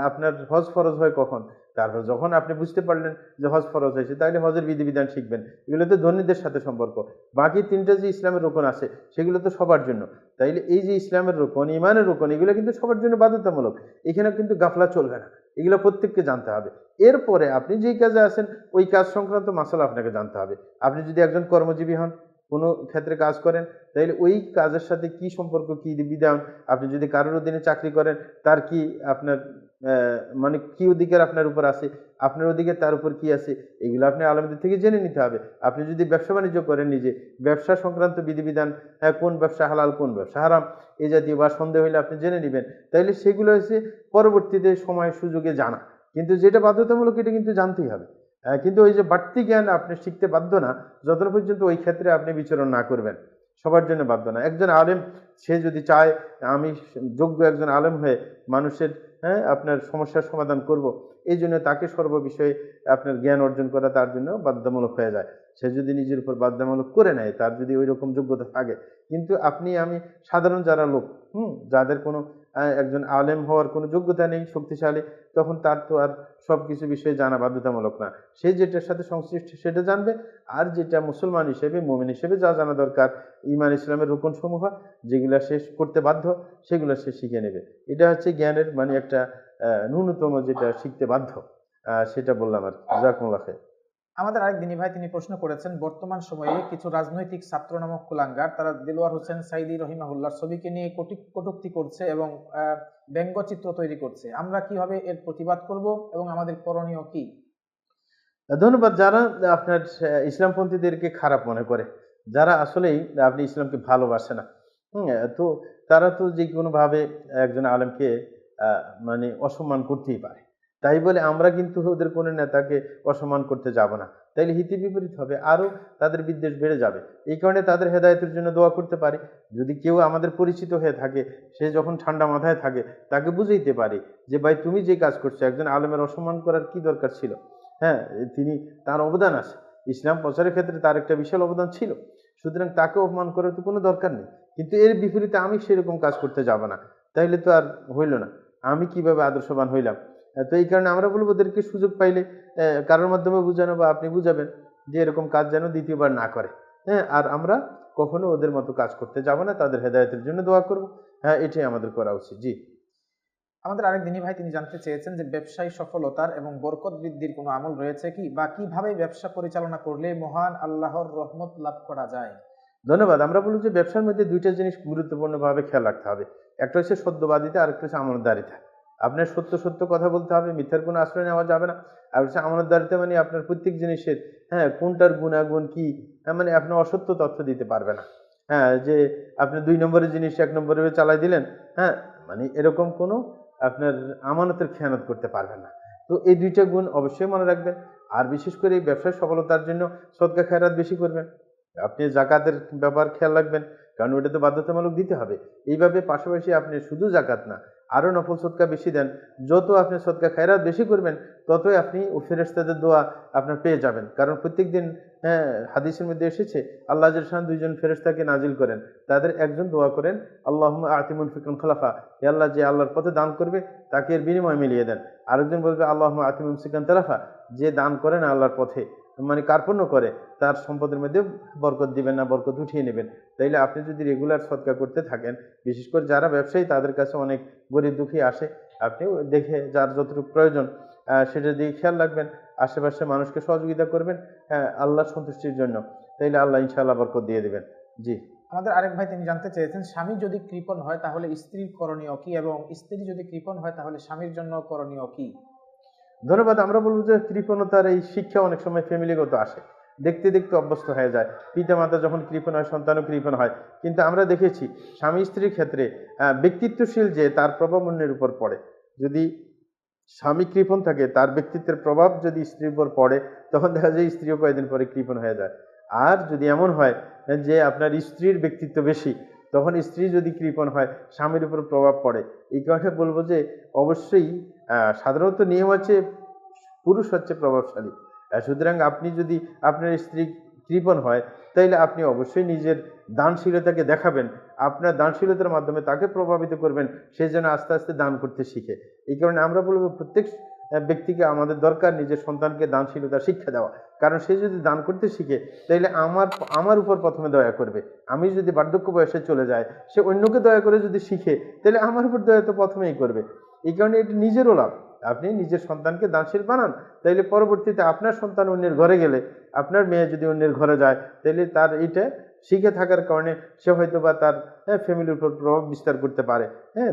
আপনার হজ ফরজ হয় কখন, তারপর যখন আপনি বুঝতে পারলেন যে হজ ফরজ হয়েছে, তাহলে হজের বিধিবিধান শিখবেন। এগুলো তো ধনীদের সাথে সম্পর্ক। বাকি 3টা যে ইসলামের রোকন আছে, সেগুলো তো সবার জন্য। তাইলে এই যে ইসলামের রোকন, ইমানের রোকন, এগুলো কিন্তু সবার জন্য বাধ্যতামূলক। এখানে কিন্তু গাফলা চলবে না, এগুলো প্রত্যেককে জানতে হবে। এরপরে আপনি যেই কাজে আছেন, ওই কাজ সংক্রান্ত মাসালা আপনাকে জানতে হবে। আপনি যদি একজন কর্মজীবী হন, কোনো ক্ষেত্রে কাজ করেন, তাইলে ওই কাজের সাথে কি সম্পর্ক, কি বিধান। আপনি যদি কারোর অধীনে চাকরি করেন, তার কি আপনার মানে কি অধিকার আপনার উপর আছে, আপনার অধিকার তার উপর কি আছে, এগুলো আপনি আলেমদের থেকে জেনে নিতে হবে। আপনি যদি ব্যবসা বাণিজ্য করেন, নিজে ব্যবসা সংক্রান্ত বিধিবিধান, কোন ব্যবসা হালাল, কোন ব্যবসা হারাম, এই জাতীয় বা সন্দেহ হলে আপনি জেনে নেবেন। তাইলে সেগুলো হচ্ছে পরবর্তীতে সময় সুযোগে জানা, কিন্তু যেটা বাধ্যতামূলক এটা কিন্তু জানতেই হবে। কিন্তু ওই যে বাড়তি জ্ঞান আপনি শিখতে বাধ্য না, যতক্ষণ পর্যন্ত ওই ক্ষেত্রে আপনি বিচরণ না করবেন। সবার জন্য বাধ্য না। একজন আলেম, সে যদি চায় আমি যোগ্য একজন আলেম হয়ে মানুষের, হ্যাঁ, আপনার সমস্যার সমাধান করব, এই জন্য তাকে সর্ববিষয়ে আপনার জ্ঞান অর্জন করা তার জন্য বাধ্যতামূলক হয়ে যায়। সে যদি নিজের উপর বাধ্যতামূলক করে নেয়, তার যদি ওই রকম যোগ্যতা থাকে। কিন্তু আপনি আমি সাধারণ যারা লোক, যাদের কোনো একজন আলেম হওয়ার কোনো যোগ্যতা নেই, শক্তিশালী, তখন তার তো আর সবকিছু বিষয়ে জানা বাধ্যতামূলক না। সে যেটার সাথে সংশ্লিষ্ট সেটা জানবে, আর যেটা মুসলমান হিসেবে, মুমিন হিসেবে যা জানা দরকার, ঈমান ইসলামের রুকন সমূহ যেগুলা সে করতে বাধ্য, সেগুলো সে শিখে নেবে। এটা হচ্ছে জ্ঞানের মানে একটা ন্যূনতম যেটা শিখতে বাধ্য, সেটা বললাম আর কি। জাযাকুমুল্লাহ খাইর।
আমাদের আরেক দিনী ভাই তিনি প্রশ্ন করেছেন, বর্তমান সময়ে কিছু রাজনৈতিক ছাত্র নামক কুলাঙ্গার, তারা দেলোয়ার হোসেন সাইদি রহিমাহুল্লাহর ছবিকে নিয়ে কটূক্তি করছে এবং ব্যঙ্গচিত্র তৈরি করছে। আমরা কিভাবে এর প্রতিবাদ করব এবং আমাদের করণীয় কি?
ধন্যবাদ। যারা আপনার ইসলামপন্থীদেরকে খারাপ মনে করে, যারা আসলেই আপনি ইসলামকে ভালোবাসে না, হুম, তো তারা তো যে কোনোভাবে একজন আলেমকে আহ, মানে অসম্মান করতেই পারে। তাই বলে আমরা কিন্তু ওদের কোনো নেতাকে অসম্মান করতে যাব না, তাইলে হিতে বিপরীত হবে, আরো তাদের বিদ্বেষ বেড়ে যাবে। এই কারণে তাদের হেদায়েতের জন্য দোয়া করতে পারি। যদি কেউ আমাদের পরিচিত হয়ে থাকে, সে যখন ঠান্ডা মাথায় থাকে, তাকে বুঝাইতে পারি যে ভাই তুমি যে কাজ করছো, একজন আলেমের অসম্মান করার কি দরকার ছিল। হ্যাঁ, তিনি, তার অবদান আছে, ইসলাম প্রচারের ক্ষেত্রে তার একটা বিশাল অবদান ছিল, সুতরাং তাকে অপমান করার তো কোনো দরকার নেই। কিন্তু এর বিপরীতে আমি সেরকম কাজ করতে যাব না, তাইলে তো আর হইল না। আমি কিভাবে আদর্শবান হইলাম? তো এই কারণে আমরা বলবো ওদেরকে সুযোগ পাইলে কারোর মাধ্যমে বুঝানো বা আপনি বুঝাবেন যে এরকম কাজ যেন দ্বিতীয়বার না করে। হ্যাঁ, আর আমরা কখনো ওদের মতো কাজ করতে যাব না, তাদের হেদায়েতের জন্য দোয়া করব। হ্যাঁ, এটাই আমাদের করা উচিত। জি।
আমাদের আরেক দিনী ভাই তিনি জানতে চেয়েছেন যে ব্যবসায় সফলতার এবং বরকত বৃদ্ধির কোনো আমল রয়েছে কি, বা কিভাবে ব্যবসা পরিচালনা করলে মহান আল্লাহর রহমত লাভ করা যায়?
ধন্যবাদ। আমরা বলি যে ব্যবসার মধ্যে দুইটা জিনিস গুরুত্বপূর্ণভাবে খেয়াল রাখতে হবে। একটা হচ্ছে সত্যবাদিতা, আর একটা হচ্ছে আমানতদারিতা। আপনার সত্য সত্য কথা বলতে হবে, মিথ্যার কোনো আশ্রয় নেওয়া যাবে না। আর হচ্ছে আমানতদারিতা, মানে আপনার প্রত্যেক জিনিসের কোনটার গুণাগুণ কি, মানে আপনি অসত্য তথ্য দিতে পারবে না। যে আপনি ২ নম্বরের জিনিস ১ নম্বরে চালাই দিলেন, মানে এরকম কোনো আপনার আমানতের খেয়ানত করতে পারবেন না। তো এই ২টা গুণ অবশ্যই মনে রাখবেন। আর বিশেষ করে এই ব্যবসার সফলতার জন্য সদকা খেয়রাত বেশি করবেন। আপনি জাকাতের ব্যাপার খেয়াল রাখবেন, কারণ ওটা তো বাধ্যতামূলক দিতে হবে। এইভাবে পাশাপাশি আপনি শুধু জাকাত না, আরও নফল সদকা বেশি দেন। যত আপনি সদকা খায়রাত বেশি করবেন, ততই আপনি ও ফেরেশতাদের দোয়া আপনার পেয়ে যাবেন। কারণ প্রত্যেক দিন হাদিসের মধ্যে এসেছে, আল্লাহ জাল্লাহু শান ২ জন ফেরেশতাকে নাজিল করেন। তাদের একজন দোয়া করেন, আল্লাহুম্মা আতি মুনফিকান খলাফা, হে আল্লাহ, যে আল্লাহর পথে দান করবে তাকে এর বিনিময় মিলিয়ে দেন। আরেকজন বলবে, আল্লাহুম্মা আতি মুমসিকান তালাফা, যে দান করে না আল্লাহর পথে, মানে কার্পণ্য করে, তার সম্পদের মধ্যে বরকত দিবেন না, বরকত উঠিয়ে নেবেন। তাইলে আপনি যদি রেগুলার সদকা করতে থাকেন, বিশেষ করে যারা ব্যবসায়ী তাদের কাছে অনেক গরিব দুঃখী আসে, আপনি দেখে যার যতটুকু প্রয়োজন সেটা দিয়ে খেয়াল রাখবেন, আশেপাশে মানুষকে সহযোগিতা করবেন আল্লাহর সন্তুষ্টির জন্য, তাইলে আল্লাহ ইনশাআল্লাহ বরকত দিয়ে দেবেন। জি।
আমাদের আরেক ভাই তিনি জানতে চেয়েছেন, স্বামী যদি কৃপণ হয় তাহলে স্ত্রীর করণীয় কি, এবং স্ত্রী যদি কৃপণ হয় তাহলে স্বামীর জন্য করণীয় কি?
ধন্যবাদ। আমরা বলবো যে কৃপণতার এই শিক্ষা অনেক সময় ফ্যামিলিগত আসে, দেখতে দেখতে অভ্যস্ত হয়ে যায়। পিতা মাতা যখন কৃপণ হয়, সন্তানও কৃপণ হয়। কিন্তু আমরা দেখেছি স্বামী স্ত্রীর ক্ষেত্রে ব্যক্তিত্বশীল যে তার প্রভাব অন্যের উপর পড়ে। যদি স্বামী কৃপণ থাকে, তার ব্যক্তিত্বের প্রভাব যদি স্ত্রীর উপর পড়ে, তখন দেখা যায় স্ত্রীও কয়েকদিন পরে কৃপণ হয়ে যায়। আর যদি এমন হয় যে আপনার স্ত্রীর ব্যক্তিত্ব বেশি, তখন স্ত্রী যদি কৃপণ হয়, স্বামীর উপর প্রভাব পড়ে। এই কারণে বলবো যে অবশ্যই সাধারণত নিয়ম আছে, পুরুষ হচ্ছে প্রভাবশালী। সুতরাং আপনি যদি আপনার স্ত্রী কৃপণ হয়, তাইলে আপনি অবশ্যই নিজের দানশীলতাকে দেখাবেন। আপনার দানশীলতার মাধ্যমে তাকে প্রভাবিত করবেন, সে যেন আস্তে আস্তে দান করতে শিখে। এই কারণে আমরা বলবো প্রত্যেক ব্যক্তিকে আমাদের দরকার নিজের সন্তানকে দানশীলতা শিক্ষা দেওয়া। কারণ সে যদি দান করতে শিখে, তাইলে আমার উপর প্রথমে দয়া করবে। আমি যদি বার্ধক্য বয়সে চলে যায়, সে অন্যকে দয়া করে যদি শিখে, তাহলে আমার উপর দয়া তো প্রথমেই করবে। এই কারণে এটি নিজেরও লাভ। আপনি নিজের সন্তানকে দানশীল বানান, তাইলে পরবর্তীতে আপনার সন্তান অন্যের ঘরে গেলে, আপনার মেয়ে যদি অন্যের ঘরে যায়, তাইলে তার এইটা শিখে থাকার কারণে সে হয়তো বা তার ফ্যামিলির উপর প্রভাব বিস্তার করতে পারে,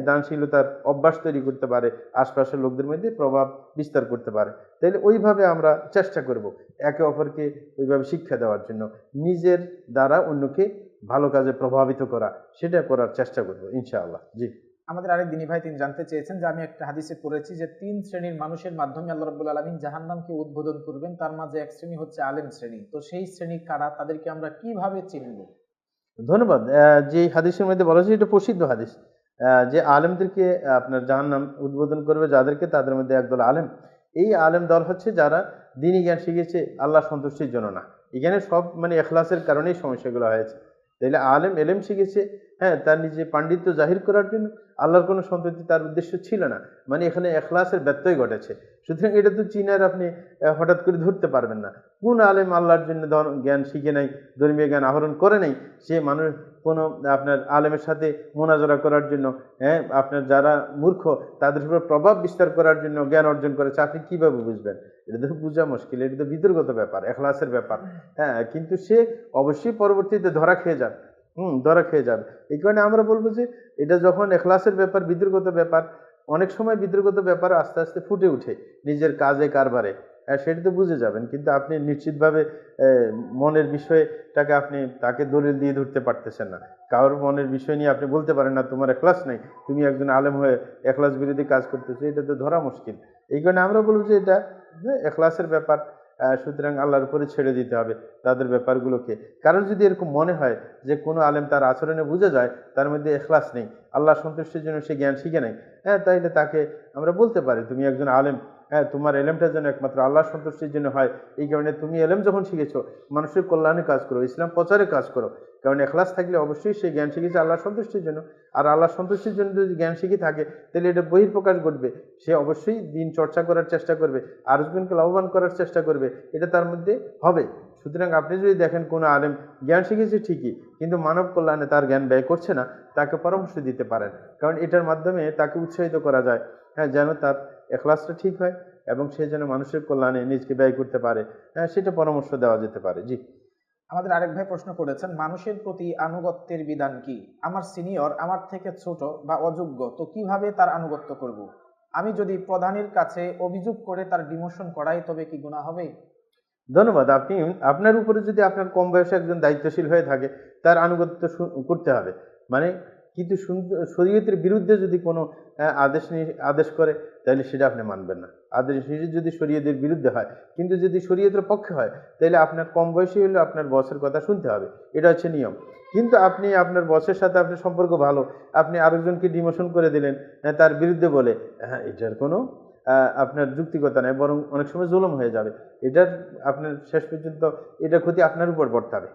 দানশীলতার অভ্যাস তৈরি করতে পারে, আশপাশের লোকদের মধ্যে প্রভাব বিস্তার করতে পারে। তাইলে ওইভাবে আমরা চেষ্টা করব একে অপরকে ওইভাবে শিক্ষা দেওয়ার জন্য, নিজের দ্বারা অন্যকে ভালো কাজে প্রভাবিত করা, সেটা করার চেষ্টা করব ইনশাআল্লাহ। জি।
আমাদের আরেক দিনী ভাই তিনি জানতে চেয়েছেন যে, আমি একটা হাদিসে পড়েছি যে ৩ শ্রেণীর মানুষের মাধ্যমে আল্লাহ রাব্বুল আলামিন জাহান্নামকে উদ্বোধন করবেন, তার মাঝে এক শ্রেণী হচ্ছে আলেম শ্রেণী। তো সেই শ্রেণী কারা, তাদেরকে আমরা কিভাবে চিনব?
ধন্যবাদ। যে হাদিসের মধ্যে বলা হয়েছে, এটা প্রসিদ্ধ হাদিস, যে আলেমদেরকে আপনার জাহান্নাম উদ্বোধন করবে যাদেরকে, তাদের মধ্যে একদল আলেম। এই আলেম দল হচ্ছে যারা দ্বীনি জ্ঞান শিখেছে আল্লাহ সন্তুষ্টির জন্য না। এখানে সব মানে এখলাসের কারণেই সমস্যাগুলো হয়েছে। তাইলে আলেম এলেম শিখেছে তার নিজে পাণ্ডিত্য জাহির করার জন্য, আল্লাহর কোনো সন্তুষ্টি তার উদ্দেশ্য ছিল না, মানে এখানে এখলাসের ব্যত্যয় ঘটেছে। সুতরাং এটা তো চিনার আপনি হঠাৎ করে ধরতে পারবেন না। কোন আলেম আল্লাহর জন্য জ্ঞান শিখে নাই, ধর্মীয় জ্ঞান আহরণ করে নাই, সে মানুষ কোনো আপনার আলেমের সাথে মোনাজারা করার জন্য, আপনার যারা মূর্খ তাদের উপর প্রভাব বিস্তার করার জন্য জ্ঞান অর্জন করেছে, আপনি কিভাবে বুঝবেন? এটা তো বোঝা মুশকিল, এটা তো বিতর্কত ব্যাপার, এখলাসের ব্যাপার। কিন্তু সে অবশ্যই পরবর্তীতে ধরা খেয়ে যাবে, ধরা খেয়ে যাবে। এই কারণে আমরা বলবো যে এটা যখন এখলাসের ব্যাপার, বিতর্কত ব্যাপার, অনেক সময় বিতর্কত ব্যাপার আস্তে আস্তে ফুটে উঠে নিজের কাজে কারবারে, সেটা তো বুঝে যাবেন। কিন্তু আপনি নিশ্চিতভাবে মনের বিষয়টাকে আপনি তাকে দলিল দিয়ে ধরতে পারতেছেন না। কারোর মনের বিষয় নিয়ে আপনি বলতে পারেন না তোমার এখলাস নেই, তুমি একজন আলেম হয়ে এখলাস বিরোধী কাজ করতেছো, এটা তো ধরা মুশকিল। এই কারণে আমরা বলবো যে এটা এখলাসের ব্যাপার। সুতরাং আল্লাহর উপরে ছেড়ে দিতে হবে তাদের ব্যাপারগুলোকে। কারণ যদি এরকম মনে হয় যে কোনো আলেম তার আচরণে বোঝা যায় তার মধ্যে এখলাস নেই, আল্লাহ সন্তুষ্টির জন্য সে জ্ঞান শিখে নেয়, তাইলে তাকে আমরা বলতে পারি তুমি একজন আলেম, তোমার এলেমটা যেন একমাত্র আল্লাহ সন্তুষ্টির জন্য হয়। এই কারণে তুমি এলেম যখন শিখেছো, মানুষের কল্যাণে কাজ করো, ইসলাম প্রচারে কাজ করো। কারণ এখলাস থাকলে অবশ্যই সে জ্ঞান শিখেছে আল্লাহ সন্তুষ্টির জন্য। আর আল্লাহ সন্তুষ্টির জন্য যদি জ্ঞান শিখে থাকে, তাহলে এটা বহিঃপ্রকাশ ঘটবে। সে অবশ্যই দিন চর্চা করার চেষ্টা করবে, আরেকজনকে লাভবান করার চেষ্টা করবে, এটা তার মধ্যে হবে। সুতরাং আপনি যদি দেখেন কোনো আলেম জ্ঞান শিখেছে ঠিকই, কিন্তু মানব কল্যাণে তার জ্ঞান ব্যয় করছে না, তাকে পরামর্শ দিতে পারেন, কারণ এটার মাধ্যমে তাকে উৎসাহিত করা যায়, হ্যাঁ, যেন তার এখলাসটা ঠিক হয় এবং সে যেন মানুষের কল্যাণে নিজকে ব্যয় করতে পারে, হ্যাঁ, সেটা পরামর্শ দেওয়া যেতে পারে। জি।
আমাদের আরেক ভাই প্রশ্ন করেছেন, মানুষের প্রতি আনুগত্যের বিধান কি? আমার সিনিয়র আমার থেকে ছোট বা অযোগ্য, তো কিভাবে তার আনুগত্য করব? আমি যদি প্রধানের কাছে অভিযোগ করে তার ডিমোশন করাই, তবে কি গুনাহ হবে?
ধন্যবাদ। আপনি আপনার উপরে যদি আপনার কম বয়সে একজন দায়িত্বশীল হয়ে থাকে, তার আনুগত্য করতে হবে। মানে কিন্তু শরীয়তের বিরুদ্ধে যদি কোনো আদেশ করে, তাহলে সেটা আপনি মানবেন না। আদেশ যদি শরীয়তের বিরুদ্ধে হয়, কিন্তু যদি শরীয়তের পক্ষে হয়, তাহলে আপনার কম বয়সী হলে আপনার বসের কথা শুনতে হবে। এটা হচ্ছে নিয়ম। কিন্তু আপনি আপনার বসের সাথে আপনার সম্পর্ক ভালো, আপনি আরেকজনকে ডিমোশন করে দিলেন তার বিরুদ্ধে বলে, হ্যাঁ, এটার কোনো আপনার যুক্তিকতা নেই, বরং অনেক সময় জুলুম হয়ে যাবে। এটার আপনার শেষ পর্যন্ত এটা ক্ষতি আপনার উপর পড়তে হবে।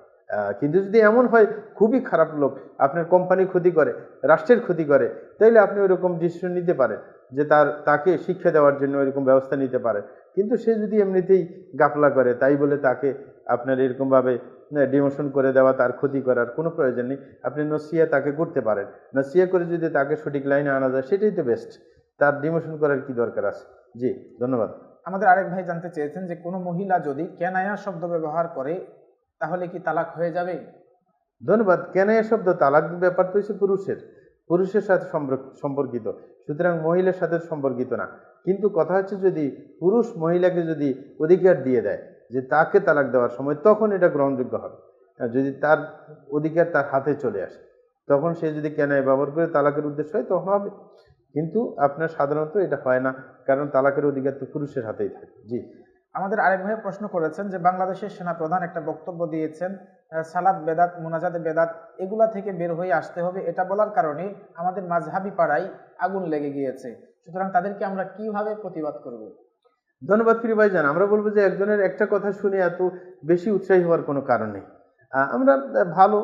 কিন্তু যদি এমন হয় খুবই খারাপ লোক, আপনার কোম্পানির ক্ষতি করে, রাষ্ট্রের ক্ষতি করে, তাইলে আপনি ওইরকম ডিসিশন নিতে পারেন যে তাকে শিক্ষা দেওয়ার জন্য ওইরকম ব্যবস্থা নিতে পারেন। কিন্তু সে যদি এমনিতেই গাফলা করে, তাই বলে তাকে আপনার এরকমভাবে ডিমোশন করে দেওয়া, তার ক্ষতি করার কোনো প্রয়োজন নেই। আপনি নসিহা তাকে করতে পারেন, নসিহা করে যদি তাকে সঠিক লাইনে আনা যায়, সেটাই তো বেস্ট। তার ডিমোশন করার কি দরকার আছে? জি, ধন্যবাদ।
আমাদের আরেক ভাই জানতে চেয়েছেন যে কোনো মহিলা যদি কেনায়া শব্দ ব্যবহার করে, তাহলে কি তালাক হয়ে যাবে?
ধন্যবাদ। কেন এ শব্দ তালাক ব্যাপার তো হচ্ছে পুরুষের সাথে সম্পর্কিত, সুতরাং মহিলার সাথে সম্পর্কিত না। কিন্তু কথা হচ্ছে যদি পুরুষ মহিলাকে যদি অধিকার দিয়ে দেয় যে তাকে তালাক দেওয়ার সময়, তখন এটা গ্রহণযোগ্য হবে। যদি তার অধিকার তার হাতে চলে আসে, তখন সে যদি কেনায় ব্যবহার করে তালাকের উদ্দেশ্য হয়, তখন হবে। কিন্তু আপনার সাধারণত এটা হয় না, কারণ তালাকের অধিকার তো পুরুষের হাতেই থাকে। জি।
আমাদের আরেক ভাই প্রশ্ন করেছেন যে বাংলাদেশের সেনাপ্রধান একটা বক্তব্য দিয়েছেন, সালাত বেদাত, মোনাজাতে বেদাত, এগুলা থেকে বের হয়ে আসতে হবে। এটা বলার কারণে আমাদের মাযহাবি পাড়ায় আগুন লেগে গিয়েছে। সুতরাং তাদেরকে আমরা কিভাবে প্রতিবাদ করব?
ধন্যবাদ প্রিয় ভাইজান। আমরা বলবো যে একজনের একটা কথা শুনে এত বেশি উৎসাহী হওয়ার কোনো কারণ নেই। আমরা ভালো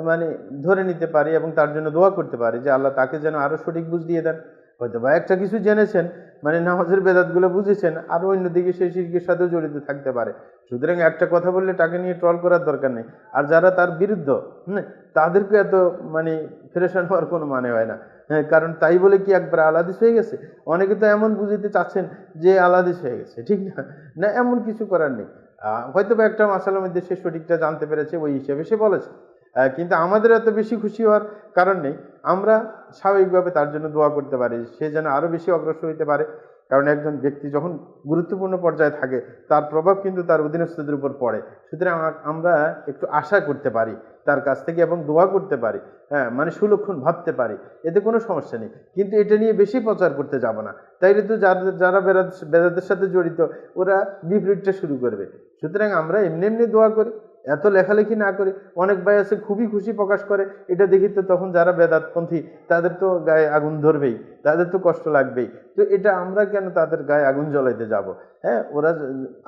মানে ধরে নিতে পারি এবং তার জন্য দোয়া করতে পারি যে আল্লাহ তাকে যেন আরো সঠিক বুঝ দিয়ে দেন। হয়তো বা একটা কিছু জেনেছেন, মানে নামাজের বেদাতগুলো বুঝেছেন, আরো অন্যদিকে সেই শিরকের সাথেও জড়িত থাকতে পারে। সুতরাং একটা কথা বললে তাকে নিয়ে ট্রল করার দরকার নেই। আর যারা তার বিরুদ্ধ, তাদেরকে এত মানে ফেরেশান হওয়ার কোনো মানে হয় না। হ্যাঁ, কারণ তাই বলে কি একবার আলাদিস হয়ে গেছে? অনেকে তো এমন বুঝিতে চাচ্ছেন যে আলাদিস হয়ে গেছে, ঠিক না? না, এমন কিছু করার নেই। হয়তো বা একটা মাসালার মধ্যে সে সঠিকটা জানতে পেরেছে, ওই হিসেবে সে বলেছে। কিন্তু আমাদের এত বেশি খুশি হওয়ার কারণ নেই। আমরা স্বাভাবিকভাবে তার জন্য দোয়া করতে পারি, সে যেন আরো বেশি অগ্রসর হইতে পারে। কারণ একজন ব্যক্তি যখন গুরুত্বপূর্ণ পর্যায়ে থাকে, তার প্রভাব কিন্তু তার অধীনস্থদের উপর পড়ে। সুতরাং আমরা একটু আশা করতে পারি তার কাছ থেকে এবং দোয়া করতে পারি, হ্যাঁ, মানে সুলক্ষণ ভাবতে পারি, এতে কোনো সমস্যা নেই। কিন্তু এটা নিয়ে বেশি প্রচার করতে যাব না, তাইলে তো যারা বেদাতের সাথে জড়িত, ওরা বিপরীতটা শুরু করবে। সুতরাং আমরা এমনি এমনি দোয়া করি, এত লেখালেখি না করে। অনেক ভাই আছে খুবই খুশি প্রকাশ করে, এটা দেখি তো তখন যারা বেদাতপন্থী তাদের তো গায়ে আগুন ধরবেই, তাদের তো কষ্ট লাগবেই। তো এটা আমরা কেন তাদের গায়ে আগুন জ্বলাইতে যাব? হ্যাঁ, ওরা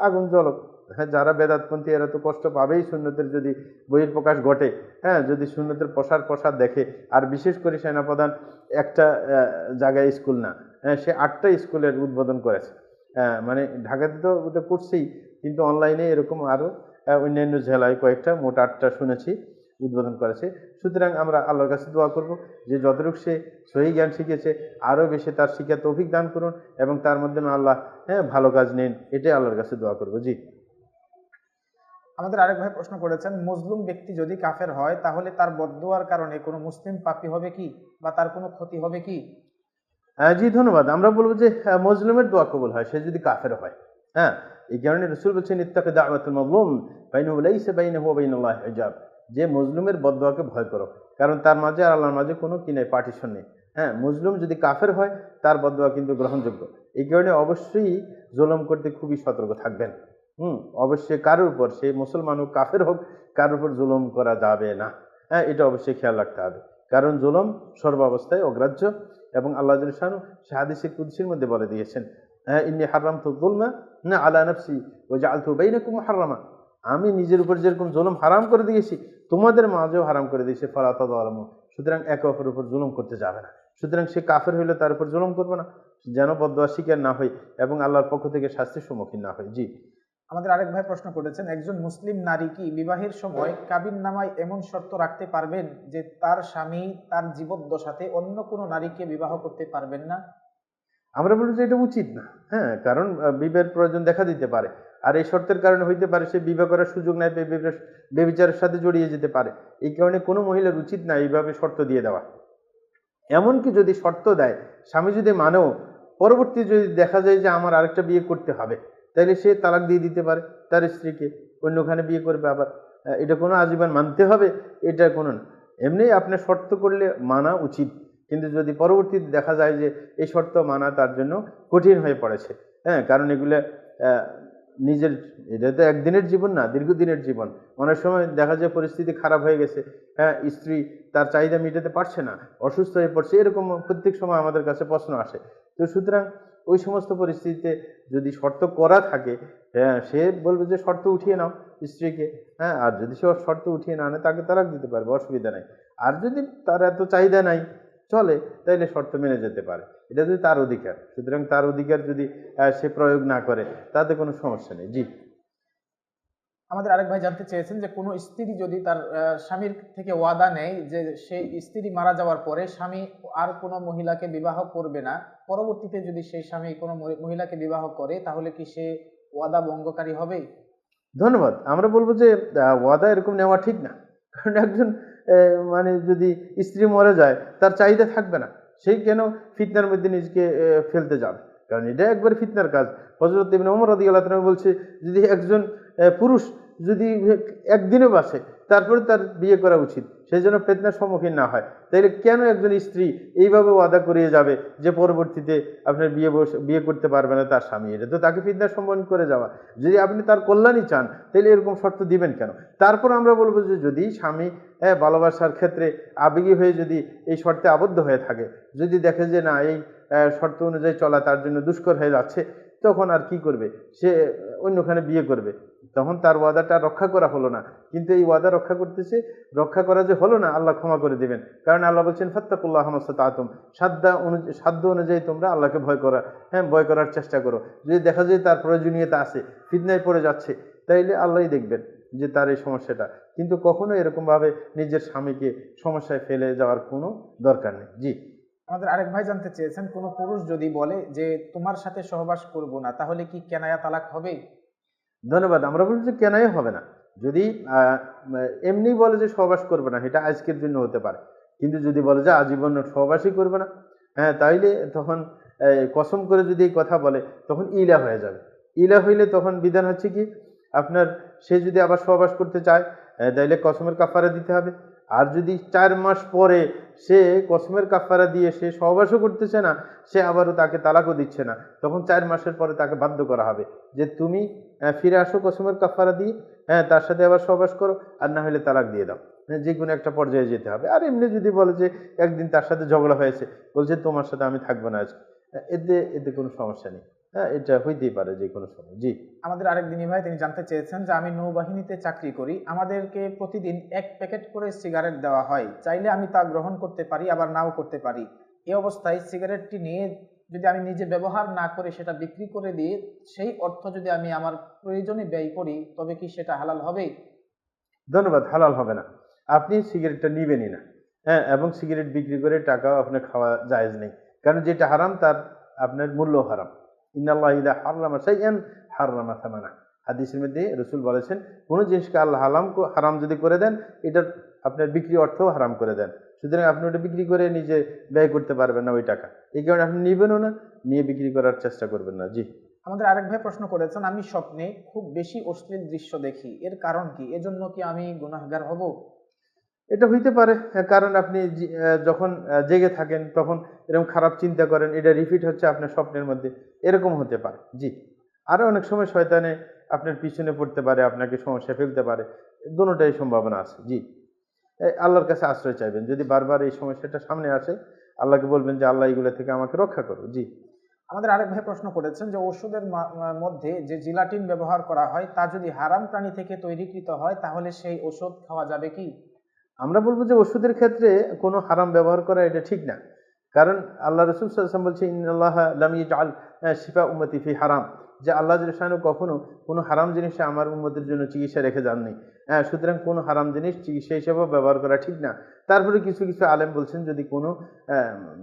আগুন জ্বলক। হ্যাঁ, যারা বেদাতপন্থী এরা তো কষ্ট পাবেই সুন্নতের যদি বহিঃপ্রকাশ ঘটে। হ্যাঁ, যদি সুন্নতের প্রসার দেখে। আর বিশেষ করে সেনাপ্রধান একটা জায়গায় স্কুল না, হ্যাঁ, সে 8টা স্কুলের উদ্বোধন করেছে। মানে ঢাকাতে তো ওটা করছেই, কিন্তু অনলাইনে এরকম আরো অন্যান্য জেলায় কয়েকটা, মোট 8টা শুনেছি উদ্বোধন করেছে। সুতরাং আমরা আল্লাহর কাছে দোয়া করব যে যতটুকু সে সহি জ্ঞান শিখেছে, আরো বেশি তার শিক্ষা তৌফিক দান করুন এবং তার মাধ্যমে আল্লাহ, হ্যাঁ, ভালো কাজ নেন, এটাই আল্লাহর কাছে দোয়া করবো। জি।
আমাদের আরেক ভাই প্রশ্ন করেছেন, মজলুম ব্যক্তি যদি কাফের হয়, তাহলে তার বদদুয়ার কারণে কোনো মুসলিম পাপী হবে কি, বা তার কোনো ক্ষতি হবে কি?
জি, ধন্যবাদ। আমরা বলবো যে মজলুমের দোয়া কবুল হয়, সে যদি কাফের হয়। হ্যাঁ, এই কারণে রাসূল বলছেন ইত্তাকি দাওয়াতুল মাজলুম ফাইনাহু লাইসা বাইনাহু ওয়া বাইনাল্লাহি হিজাব, যে মজলুমের বদদোয়াকে ভয় করো, কারণ তার মাঝে আর আল্লাহর মাঝে কোনো কি নেই, পার্টিশন নেই। হ্যাঁ, মজলুম যদি কাফের হয়, তার বদদোয়া কিন্তু গ্রহণযোগ্য। এই কারণে অবশ্যই জুলুম করতে খুবই সতর্ক থাকবেন। অবশ্যই কারোর উপর, সে মুসলমান হোক কাফের হোক, কারোর উপর জুলুম করা যাবে না। হ্যাঁ, এটা অবশ্যই খেয়াল রাখতে হবে, কারণ জুলুম সর্বাবস্থায় অগ্রাহ্য। এবং আল্লাহ জাল্লাহু শানহু হাদিসে কুদসির মধ্যে বলে দিয়েছেন, ইন্নী হারামতু যুলমা আলা নাফসি ওয়া জাআলতু বাইনাকুম মুহাররামা, আমি নিজের উপর যেরকম জুলুম হারাম করে দিয়েছি, তোমাদের মাঝেও হারাম করে দিয়েছি, ফালা তাযালামু। সুতরাং একে অপরের উপর জুলুম করতে যাবে না। সুতরাং সে কাফের হইলে তার উপর জুলুম করবে না, যেন বদদোয়া শিকার না হয় এবং আল্লাহর পক্ষ থেকে শাস্তির সম্মুখীন না হয়। জি।
আমাদের আরেক ভাই প্রশ্ন করেছেন, একজন মুসলিম নারী কি বিবাহের সময় কাবিননামায় এমন শর্ত রাখতে পারবেন যে তার স্বামী তার জীবদ্দশাতে অন্য কোনো নারীকে বিবাহ করতে পারবেন না?
আমরা বলবো যে এটা উচিত না। হ্যাঁ, কারণ বিবাহের প্রয়োজন দেখা দিতে পারে, আর এই শর্তের কারণে হইতে পারে সে বিবাহ করার সুযোগ নাই পেয়ে বেবিচারের সাথে জড়িয়ে যেতে পারে। এই কারণে কোনো মহিলার উচিত না এইভাবে শর্ত দিয়ে দেওয়া। এমনকি যদি শর্ত দেয়, স্বামী যদি মানেও, পরবর্তী যদি দেখা যায় যে আমার আরেকটা বিয়ে করতে হবে, তাহলে সে তালাক দিয়ে দিতে পারে তার স্ত্রীকে, অন্যখানে বিয়ে করবে আবার। এটা কোনো আজীবন মানতে হবে এটা কোনো না। এমনি আপনার শর্ত করলে মানা উচিত, কিন্তু যদি পরবর্তীতে দেখা যায় যে এই শর্ত মানা তার জন্য কঠিন হয়ে পড়েছে, হ্যাঁ, কারণ এগুলো নিজের, এটা তো একদিনের জীবন না, দীর্ঘদিনের জীবন। অনেক সময় দেখা যায় পরিস্থিতি খারাপ হয়ে গেছে, হ্যাঁ, স্ত্রী তার চাহিদা মেটাতে পারছে না, অসুস্থ হয়ে পড়ছে, এরকম প্রত্যেক সময় আমাদের কাছে প্রশ্ন আসে। তো সুতরাং ওই সমস্ত পরিস্থিতিতে যদি শর্ত করা থাকে, হ্যাঁ, সে বলবে যে শর্ত উঠিয়ে নাও স্ত্রীকে, হ্যাঁ, আর যদি সে শর্ত উঠিয়ে না নেয় তাকে তালাক দিতে পারবে, অসুবিধা নাই। আর যদি তার এত চাহিদা নাই, চলে, তাইলে শর্ত মেনে যেতে পারে, এটা যদি তার অধিকার। সুতরাং তার অধিকার যদি সে প্রয়োগ না করে তাতে কোনো সমস্যা নেই। জি।
আমাদের আরেক ভাই জানতে চেয়েছেন যে কোনো স্ত্রী যদি তার স্বামীর থেকে ওয়াদা নেয় যে সেই স্ত্রী মারা যাওয়ার পরে স্বামী আর কোনো মহিলাকে বিবাহ করবে না, পরবর্তীতে যদি সেই স্বামী কোনো মহিলাকে বিবাহ করে, তাহলে কি সে ওয়াদা ভঙ্গকারী হবে?
ধন্যবাদ। আমরা বলবো যে ওয়াদা এরকম নেওয়া ঠিক না। কারণ একজন মানে যদি স্ত্রী মরে যায়, তার চাহিদা থাকবে না, সেই কেন ফিতনার মধ্যে নিজেকে ফেলতে যাবে? কারণ এটা একবার ফিতনার কাজ। হযরত ইবনে ওমর রাদিয়াল্লাহু তাআলা বলছে, যদি একজন পুরুষ যদি একদিনও বাঁচে, তারপরে তার বিয়ে করা উচিত, সেই জন্য ফিতনার সম্মুখীন না হয়। তাইলে কেন একজন স্ত্রী এইভাবে ওয়াদা করিয়ে যাবে যে পরবর্তীতে আপনার বিয়ে করতে পারবে না তার স্বামী? এটা তো তাকে ফিতনার সম্মুখীন করে যাওয়া। যদি আপনি তার কল্যাণই চান, তাহলে এরকম শর্ত দিবেন কেন? তারপর আমরা বলবো যে যদি স্বামী ভালোবাসার ক্ষেত্রে আবেগী হয়ে যদি এই শর্তে আবদ্ধ হয়ে থাকে, যদি দেখে যে না এই শর্ত অনুযায়ী চলা তার জন্য দুষ্কর হয়ে যাচ্ছে, তখন আর কি করবে? সে অন্যখানে বিয়ে করবে, তখন তার ওয়াদাটা রক্ষা করা হলো না। কিন্তু এই ওয়াদা রক্ষা রক্ষা করা যে হলো না, আল্লাহ ক্ষমা করে দিবেন। কারণ আল্লাহ বলছেন ফাত্তাকুল্লাহ মাসতাতুম, সাধ্য অনুযায়ী তোমরা আল্লাহকে ভয় করা, হ্যাঁ, ভয় করার চেষ্টা করো। যদি দেখা যায় তার প্রয়োজনীয়তা আছে, ফিতনায় পড়ে যাচ্ছে, তাইলে আল্লাহই দেখবেন যে তার এই সমস্যাটা। কিন্তু কখনো এরকম ভাবে নিজের স্বামীকে সমস্যায় ফেলে যাওয়ার কোনো দরকার নেই। জি।
আমাদের আরেক ভাই জানতে চেয়েছেন, কোনো পুরুষ যদি বলে যে তোমার সাথে সহবাস করব না, তাহলে কি কেনায়া তালাক হবে?
ধন্যবাদ। আমরা বলছি যে কেনাই হবে না। যদি এমনি বলে যে সহবাস করবে না, এটা আজকের জন্য হতে পারে। কিন্তু যদি বলে যে আজীবন সহবাসই করবে না, হ্যাঁ, তাইলে তখন কসম করে যদি এই কথা বলে, তখন ইলা হয়ে যাবে। ইলা হইলে তখন বিধান হচ্ছে কি, আপনার সে যদি আবার সহবাস করতে চায়, তাইলে কসমের কাফারা দিতে হবে। আর যদি ৪ মাস পরে সে কসমের কাফারা দিয়ে সে সহবাসও করতেছে না, সে আবারও তাকে তালাকও দিচ্ছে না, তখন ৪ মাসের পরে তাকে বাধ্য করা হবে যে তুমি ফিরে আসো কসমের কাফারা দিয়ে, হ্যাঁ, তার সাথে আবার সহবাস করো, আর না হলে তালাক দিয়ে দাও। হ্যাঁ, যে কোনো একটা পর্যায়ে যেতে হবে। আর এমনি যদি বলে যে একদিন তার সাথে ঝগড়া হয়েছে, বলছে তোমার সাথে আমি থাকবো না আজকে, এতে এতে কোনো সমস্যা নেই। হ্যাঁ, এটা হইতেই পারে যে কোনো সময়। জি।
আমাদের আরেক দিনী ভাই তিনি জানতে চেয়েছেন যে আমি নৌবাহিনীতে চাকরি করি, আমাদেরকে প্রতিদিন 1 প্যাকেট করে সিগারেট দেওয়া হয়, চাইলে আমি তা গ্রহণ করতে পারি, আবার নাও করতে পারি। এই অবস্থায় সিগারেটটি নিয়ে যদি আমি নিজে ব্যবহার না করে সেটা বিক্রি করে দিই, সেই অর্থ যদি আমি আমার প্রয়োজনে ব্যয় করি, তবে কি সেটা হালাল হবে?
ধন্যবাদ। হালাল হবে না। আপনি সিগারেটটা নিবেনই না, হ্যাঁ, এবং সিগারেট বিক্রি করে টাকাও আপনার খাওয়া জায়েজ নেই। কারণ যেটা হারাম তার আপনার মূল্য হারাম। ইন্নাল্লাহ ইযা হাররামা শাইআন হাররামা থামানা। হাদিসের মধ্যে রাসূল বলেছেন, কোন জিনিসকে আল্লাহ হারাম যদি করে দেন, এটার আপনার বিক্রি অর্থও হারাম করে দেন। সুতরাং আপনি ওটা বিক্রি করে নিজে ব্যয় করতে পারবেন না ওই টাকা। এই কারণে আপনি নিবেনও না, নিয়ে বিক্রি করার চেষ্টা করবেন না। জি।
আমাদের আরেক ভাই প্রশ্ন করেছেন, আমি স্বপ্নে খুব বেশি অশ্লীল দৃশ্য দেখি, এর কারণ কি? এজন্য কি আমি গুনাহগার হব?
এটা হইতে পারে, কারণ আপনি যখন জেগে থাকেন তখন এরকম খারাপ চিন্তা করেন, এটা রিপিট হচ্ছে আপনার স্বপ্নের মধ্যে, এরকম হতে পারে। জি। আরো অনেক সময় শয়তানে আপনার পিছনে পড়তে পারে, আপনাকে সমস্যায় ফেলতে পারে, দোনোটাই সম্ভাবনা আছে। জি। আল্লাহর কাছে আশ্রয় চাইবেন যদি বারবার এই সমস্যাটা সামনে আসে, আল্লাহকে বলবেন যে আল্লাহ এগুলো থেকে আমাকে রক্ষা করো। জি।
আমাদের আরেক ভাই প্রশ্ন করেছেন যে ওষুধের মধ্যে যে জিলাটিন ব্যবহার করা হয়, তা যদি হারাম প্রাণী থেকে তৈরিকৃত হয়, তাহলে সেই ওষুধ খাওয়া যাবে কি?
আমরা বলবো যে ওষুধের ক্ষেত্রে কোনো হারাম ব্যবহার করা এটা ঠিক না। কারণ আল্লাহ রসুল সাল্লাল্লাহু আলাইহি ওয়াসাল্লাম বলছে ইন্নাল্লাহ লাম ইয়াজআল শিফা উম্মতি ফি হারাম, যে আল্লাহ জাল্লাহু শাআনহু কখনো কোনো হারাম জিনিসে আমার উম্মতের জন্য চিকিৎসা রেখে যাননি। সুতরাং কোনো হারাম জিনিস চিকিৎসা হিসেবেও ব্যবহার করা ঠিক না। তারপরে কিছু কিছু আলেম বলছেন যদি কোনো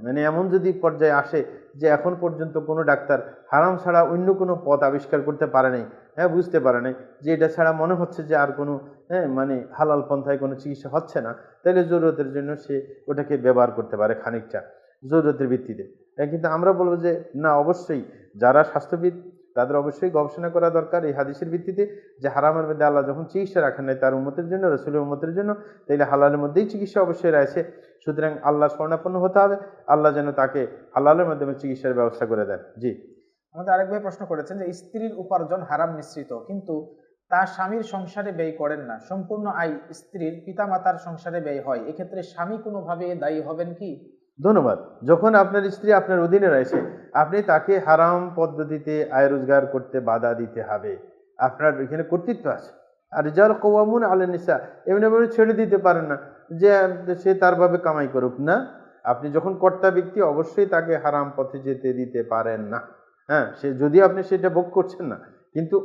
মানে এমন যদি পর্যায়ে আসে যে এখন পর্যন্ত কোনো ডাক্তার হারাম ছাড়া অন্য কোনো পথ আবিষ্কার করতে পারে নাই, বুঝতে পারে নাই যে এটা ছাড়া মনে হচ্ছে যে আর কোনো মানে হালাল পন্থায় কোনো চিকিৎসা হচ্ছে না, তাহলে জরুরতের জন্য সে ওটাকে ব্যবহার করতে পারে খানিকটা জরুরতের ভিত্তিতে। কিন্তু আমরা বলবো যে না, অবশ্যই যারা স্বাস্থ্যবিদ তাদের অবশ্যই গবেষণা করা দরকার এই হাদিসের ভিত্তিতে, যে হারামের মধ্যে আল্লাহ যখন চিকিৎসা রাখেন নাই তার উম্মতের জন্য, রসুলের উম্মতের জন্য, তাইলে হালালের মধ্যেই চিকিৎসা অবশ্যই রয়েছে। সুতরাং আল্লাহ শরণাপন্ন হতে হবে, আল্লাহ যেন তাকে হালালের মাধ্যমে চিকিৎসার ব্যবস্থা করে দেন। জি,
আমাদের আরেক ভাই প্রশ্ন করেছেন যে স্ত্রীর উপার্জন হারাম মিশ্রিত, কিন্তু তার স্বামীর সংসারে ব্যয় করেন না, সম্পূর্ণ আয় স্ত্রীর পিতামাতার সংসারে ব্যয় হয়, এক্ষেত্রে স্বামী কোনোভাবে দায়ী হবেন কি?
ধন্যবাদ। যখন আপনার স্ত্রী আপনার অধীনে রয়েছে, আপনি তাকে হারাম পদ্ধতিতে আয় রোজগার করতে বাধা দিতে হবে, আপনার এখানে কর্তৃত্ব আছে। আর যার কওয়ামুন আলা নিসা, এমনি ভাবে ছেড়ে দিতে পারেন না যে সে তার ভাবে কামাই করুক না। আপনি যখন কর্তা ব্যক্তি, অবশ্যই তাকে হারাম পথে যেতে দিতে পারেন না। সে যদি আপনি সেটা ভোগ করছেন না, কিন্তু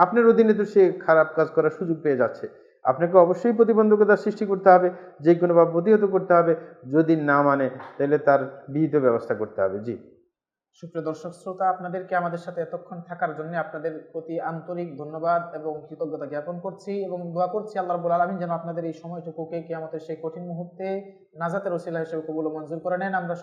আপনার অধীনে তো সে খারাপ কাজ করার সুযোগ পেয়ে যাচ্ছে, আপনাকে অবশ্যই প্রতিবন্ধকতা সৃষ্টি করতে হবে, যে কোনোভাবে প্রতিহত করতে হবে। যদি না মানে তাহলে তার বিহিত ব্যবস্থা করতে হবে। জি,
সুপ্রিয় দর্শক শ্রোতা, আপনাদেরকে আমাদের সাথে এতক্ষণ থাকার জন্য আপনাদের প্রতি আন্তরিক ধন্যবাদ এবং কৃতজ্ঞতা জ্ঞাপন করছি এবং দোয়া করছি আল্লাহ রাব্বুল আলামিন যেন আপনাদের এই সময়টুকুকে কিয়ামতের সেই কঠিন মুহূর্তে নাজাতের ওসিলা হিসেবে কবুল ও মঞ্জুর করে নেন। আমরা